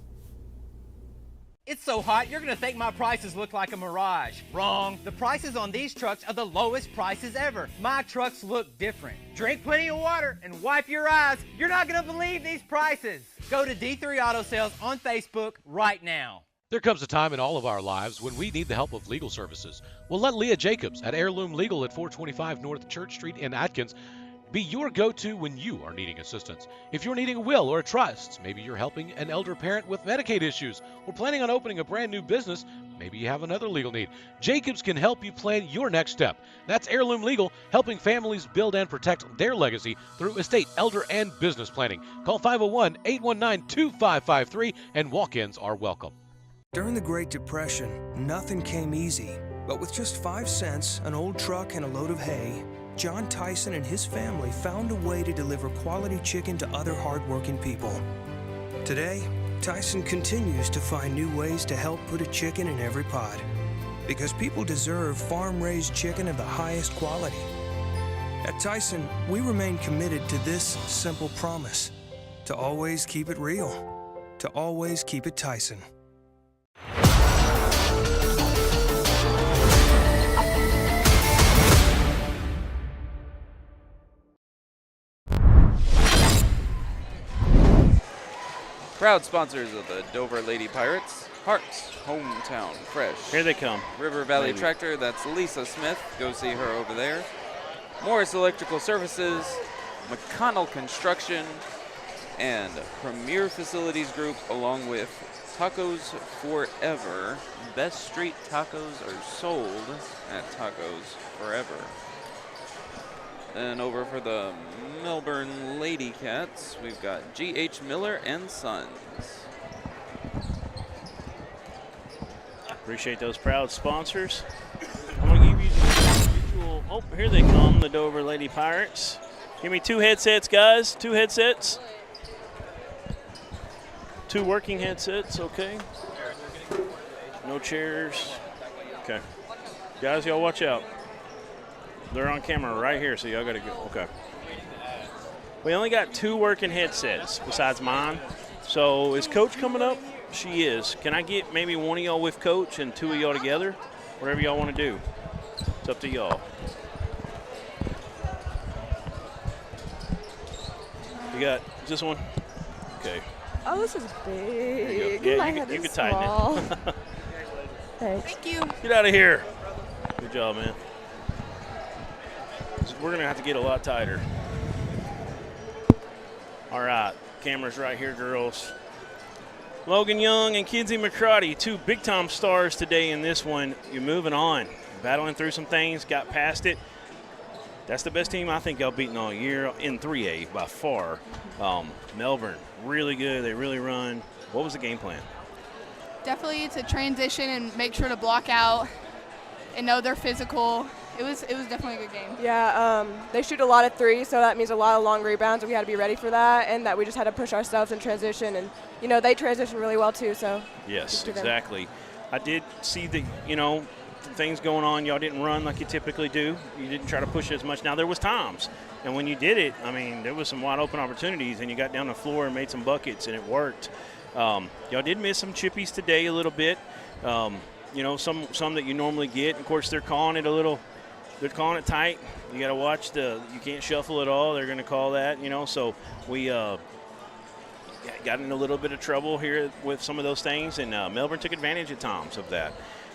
It's so hot, you're going to think my prices look like a mirage. Wrong. The prices on these trucks are the lowest prices ever. My trucks look different. Drink plenty of water and wipe your eyes. You're not going to believe these prices. Go to D3 Auto Sales on Facebook right now. There comes a time in all of our lives when we need the help of legal services. Well, let Leah Jacobs at Heirloom Legal at 425 North Church Street in Atkins be your go-to when you are needing assistance. If you're needing a will or a trust, maybe you're helping an elder parent with Medicaid issues, or planning on opening a brand new business, maybe you have another legal need. Jacobs can help you plan your next step. That's Heirloom Legal, helping families build and protect their legacy through estate, elder, and business planning. Call 501-819-2553, and walk-ins are welcome. During the Great Depression, nothing came easy. But with just 5 cents, an old truck, and a load of hay, John Tyson and his family found a way to deliver quality chicken to other hardworking people. Today, Tyson continues to find new ways to help put a chicken in every pot. Because people deserve farm-raised chicken of the highest quality. At Tyson, we remain committed to this simple promise: to always keep it real, to always keep it Tyson. Proud sponsors of the Dover Lady Pirates, Hearts, Hometown Fresh. Here they come. River Valley Maybe. Tractor, that's Lisa Smith. Go see her over there. Morris Electrical Services, McConnell Construction, and Premier Facilities Group, along with Tacos Forever. Best street tacos are sold at Tacos Forever. And over for the Melbourne Lady Cats, we've got G.H. Miller and Sons. Appreciate those proud sponsors. I'm going to give you the individual. Oh, here they come, the Dover Lady Pirates. Give me 2 headsets, guys. 2 headsets. 2 working headsets, okay. No chairs. Okay. Guys, y'all watch out. They're on camera right here, so y'all got to go. Okay. We only got 2 working headsets besides mine. So is Coach coming up? She is. Can I get maybe one of y'all with Coach and 2 of y'all together? Whatever y'all want to do. It's up to y'all. You got this one? Okay. Oh, this is big. Yeah, My you head can is tighten small. it. Thanks. Thank you. Get out of here. Good job, man. We're going to have to get a lot tighter. All right. Camera's right here, girls. Logan Young and Kinsey McCrotty, 2 big-time stars today in this one. You're moving on. Battling through some things, got past it. That's the best team I think y'all beaten all year in 3A by far. Melbourne, really good. They really run. What was the game plan? Definitely to transition and make sure to block out and know they're physical. It was definitely a good game. Yeah, they shoot a lot of threes, so that means a lot of long rebounds, and we had to be ready for that, and that we just had to push ourselves in transition. And, you know, they transition really well, too. So yes, exactly. I did see the, things going on. Y'all didn't run like you typically do. You didn't try to push it as much. Now, there was times, and when you did it, I mean, there was some wide open opportunities, and you got down the floor and made some buckets, and it worked. Y'all did miss some chippies today a little bit. Some that you normally get. Of course, they're calling it tight. You got to watch you can't shuffle at all. They're going to call that, So we got in a little bit of trouble here with some of those things, and Melbourne took advantage at times of that.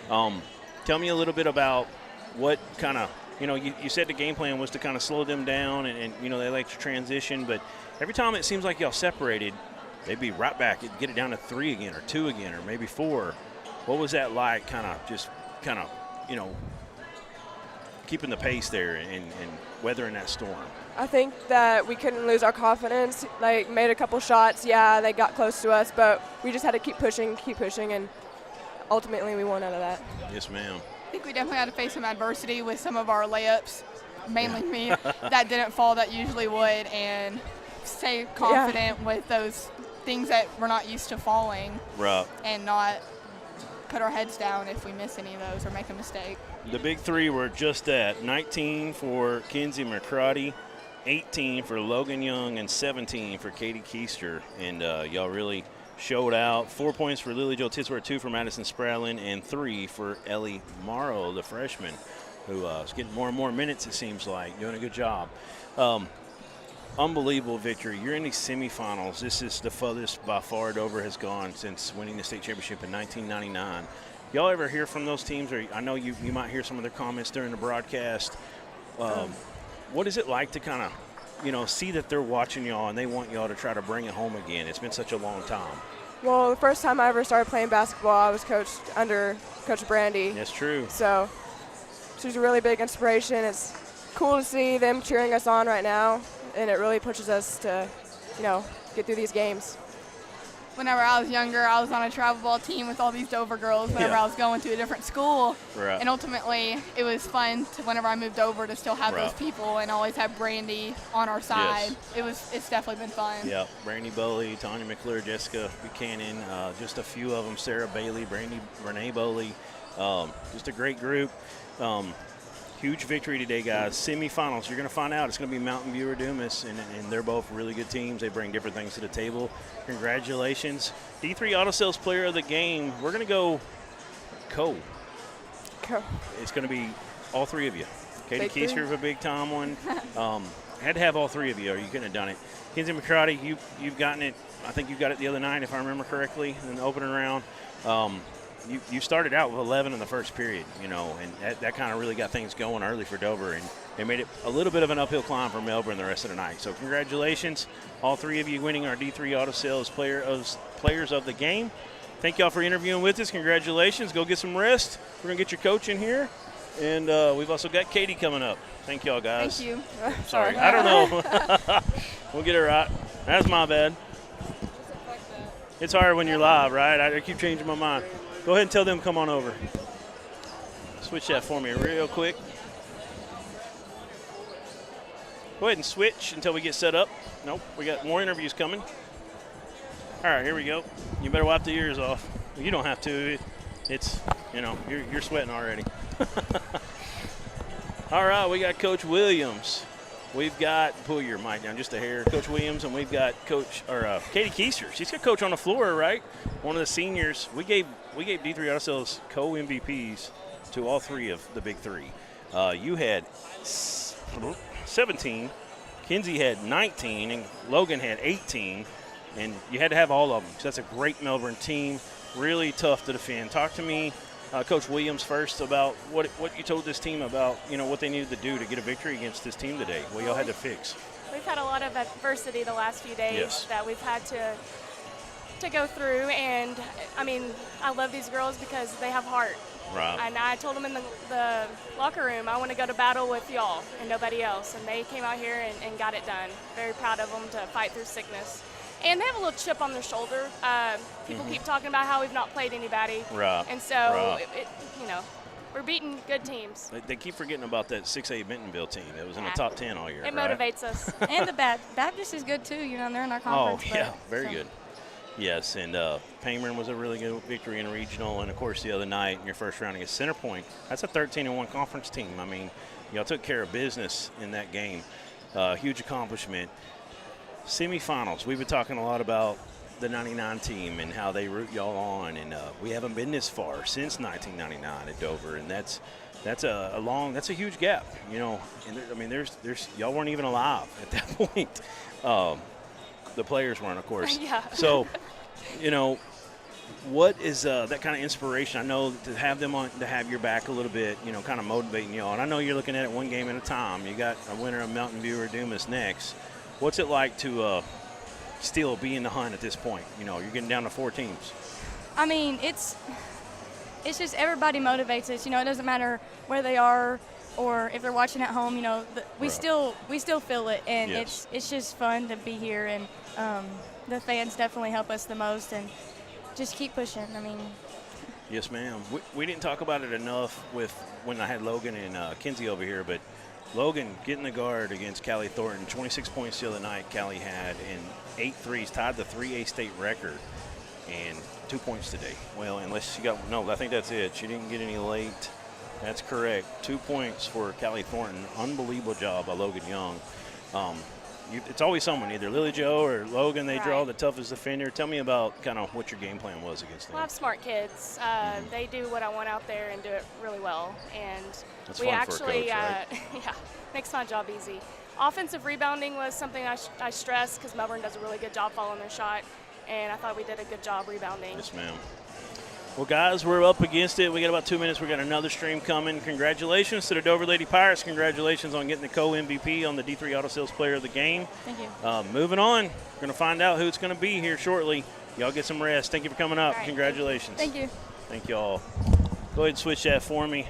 Tell me a little bit about what kind of, you said the game plan was to kind of slow them down, and they like to transition, but every time it seems like y'all separated, they'd be right back, get it down to 3 again or 2 again or maybe 4. What was that like, kind of keeping the pace there and weathering that storm? I think that we couldn't lose our confidence. Like, made a couple shots. Yeah, they got close to us, but we just had to keep pushing, and ultimately we won out of that. Yes, ma'am. I think we definitely had to face some adversity with some of our layups, mainly me, that didn't fall that usually would, and stay confident with those things that we're not used to falling. Right. And not put our heads down if we miss any of those or make a mistake. The big 3 were just that: 19 for Kinsey McCrotty, 18 for Logan Young, and 17 for Katie Keister. And y'all really showed out. 4 points for Lily Jo Titzworth, 2 for Madison Spradlin, and 3 for Ellie Morrow, the freshman, who is getting more and more minutes, it seems like, doing a good job. Unbelievable victory. You're in the semifinals. This is the furthest by far Dover has gone since winning the state championship in 1999. Y'all ever hear from those teams? Or I know you might hear some of their comments during the broadcast. What is it like to kind of, see that they're watching y'all and they want y'all to try to bring it home again? It's been such a long time. Well, the first time I ever started playing basketball, I was coached under Coach Brandy. That's true. So she's a really big inspiration. It's cool to see them cheering us on right now, and it really pushes us to, get through these games. Whenever I was younger, I was on a travel ball team with all these Dover girls whenever I was going to a different school. Right. And ultimately, it was fun to, whenever I moved over, to still have those people and always have Brandy on our side. Yes. It's definitely been fun. Yeah, Brandy Bowley, Tanya McClure, Jessica Buchanan, just a few of them, Sarah Bailey, Renee Bowley, just a great group. Huge victory today, guys. Semifinals, you're going to find out. It's going to be Mountain View or Dumas, and they're both really good teams. They bring different things to the table. Congratulations. D3 Auto Sales Player of the Game, we're going to go Co. It's going to be all 3 of you. Katie Keister of a big-time one. Had to have all 3 of you, or you couldn't have done it. Kinsey McCrotty, you've gotten it. I think you got it the other night, if I remember correctly, in the opening round. You started out with 11 in the first period, and that kind of really got things going early for Dover, and they made it a little bit of an uphill climb for Melbourne the rest of the night. So congratulations, all 3 of you winning our D3 Auto Sales Players of the Game. Thank y'all for interviewing with us. Congratulations. Go get some rest. We're going to get your coach in here, and we've also got Katie coming up. Thank y'all, guys. Thank you. Sorry, I don't know. We'll get it right. That's my bad. It's hard when you're live, right? I keep changing my mind. Go ahead and tell them come on over. Switch that for me real quick. Go ahead and switch until we get set up. Nope, we got more interviews coming. All right, here we go. You better wipe the ears off. You don't have to. It's, you're sweating already. All right, we got Coach Williams. We've got, pull your mic down just a hair, Coach Williams, and we've got Katie Keister. She's got coach on the floor, right? One of the seniors. We gave D3 Auto Sales co-MVPs to all 3 of the big 3. You had 17, Kinsey had 19, and Logan had 18, and you had to have all of them. So that's a great Melbourne team, really tough to defend. Talk to me, Coach Williams, first about what you told this team about, what they needed to do to get a victory against this team today, what y'all had to fix. We've had a lot of adversity the last few days that we've had to go through, and I love these girls because they have heart. Right. And I told them in the locker room, I want to go to battle with y'all and nobody else, and they came out here and got it done. Very proud of them to fight through sickness. And they have a little chip on their shoulder. People keep talking about how we've not played anybody. Right. And so, we're beating good teams. They keep forgetting about that 6A Bentonville team. It was in the top 10 all year. It motivates us. And the Baptist is good too. They're in our conference. Oh, yeah, very good. Yes, and Payman was a really good victory in regional, and of course the other night in your first round against Center Point. That's a 13-1 conference team. I mean, y'all took care of business in that game. Huge accomplishment. Semifinals. We've been talking a lot about the 99 team and how they root y'all on, and we haven't been this far since 1999 at Dover, and that's a huge gap, you know. And I mean, there's y'all weren't even alive at that point. The players weren't, of course. Yeah. So, you know, what is that kind of inspiration? I know to have them on, to have your back a little bit, you know, kind of motivating y'all. And I know you're looking at it one game at a time. You got a winner of Mountain View or Dumas next. What's it like to still be in the hunt at this point? You know, you're getting down to 4 teams. I mean, it's just everybody motivates us. You know, it doesn't matter where they are or if they're watching at home. You know, we still feel it, and Yes. it's just fun to be here, and the fans definitely help us the most, and just keep pushing. I mean. Yes, ma'am. We didn't talk about it enough with when I had Logan and Kinsey over here, but Logan getting the guard against Callie Thornton, 26 points the other night Callie had, and 8 threes, tied the 3A state record, and 2 points today. Well, unless she got, no, I think that's it. She didn't get any late. That's correct. 2 points for Callie Thornton. Unbelievable job by Logan Young. It's always someone, either Lily Jo or Logan, they draw the toughest defender. Tell me about kind of what your game plan was against them. Well, I have smart kids. They do what I want out there and do it really well. And That's we fun actually, for a coach, right? yeah, makes my job easy. Offensive rebounding was something I stressed because Melbourne does a really good job following their shot, and I thought we did a good job rebounding. Yes, ma'am. Well, guys, we're up against it. We got about 2 minutes. We got another stream coming. Congratulations to the Dover Lady Pirates. Congratulations on getting the co-MVP on the D3 Auto Sales Player of the Game. Thank you. Moving on, we're going to find out who it's going to be here shortly. Y'all get some rest. Thank you for coming up. All right, Congratulations. Thank you. Thank you all. Go ahead and switch that for me.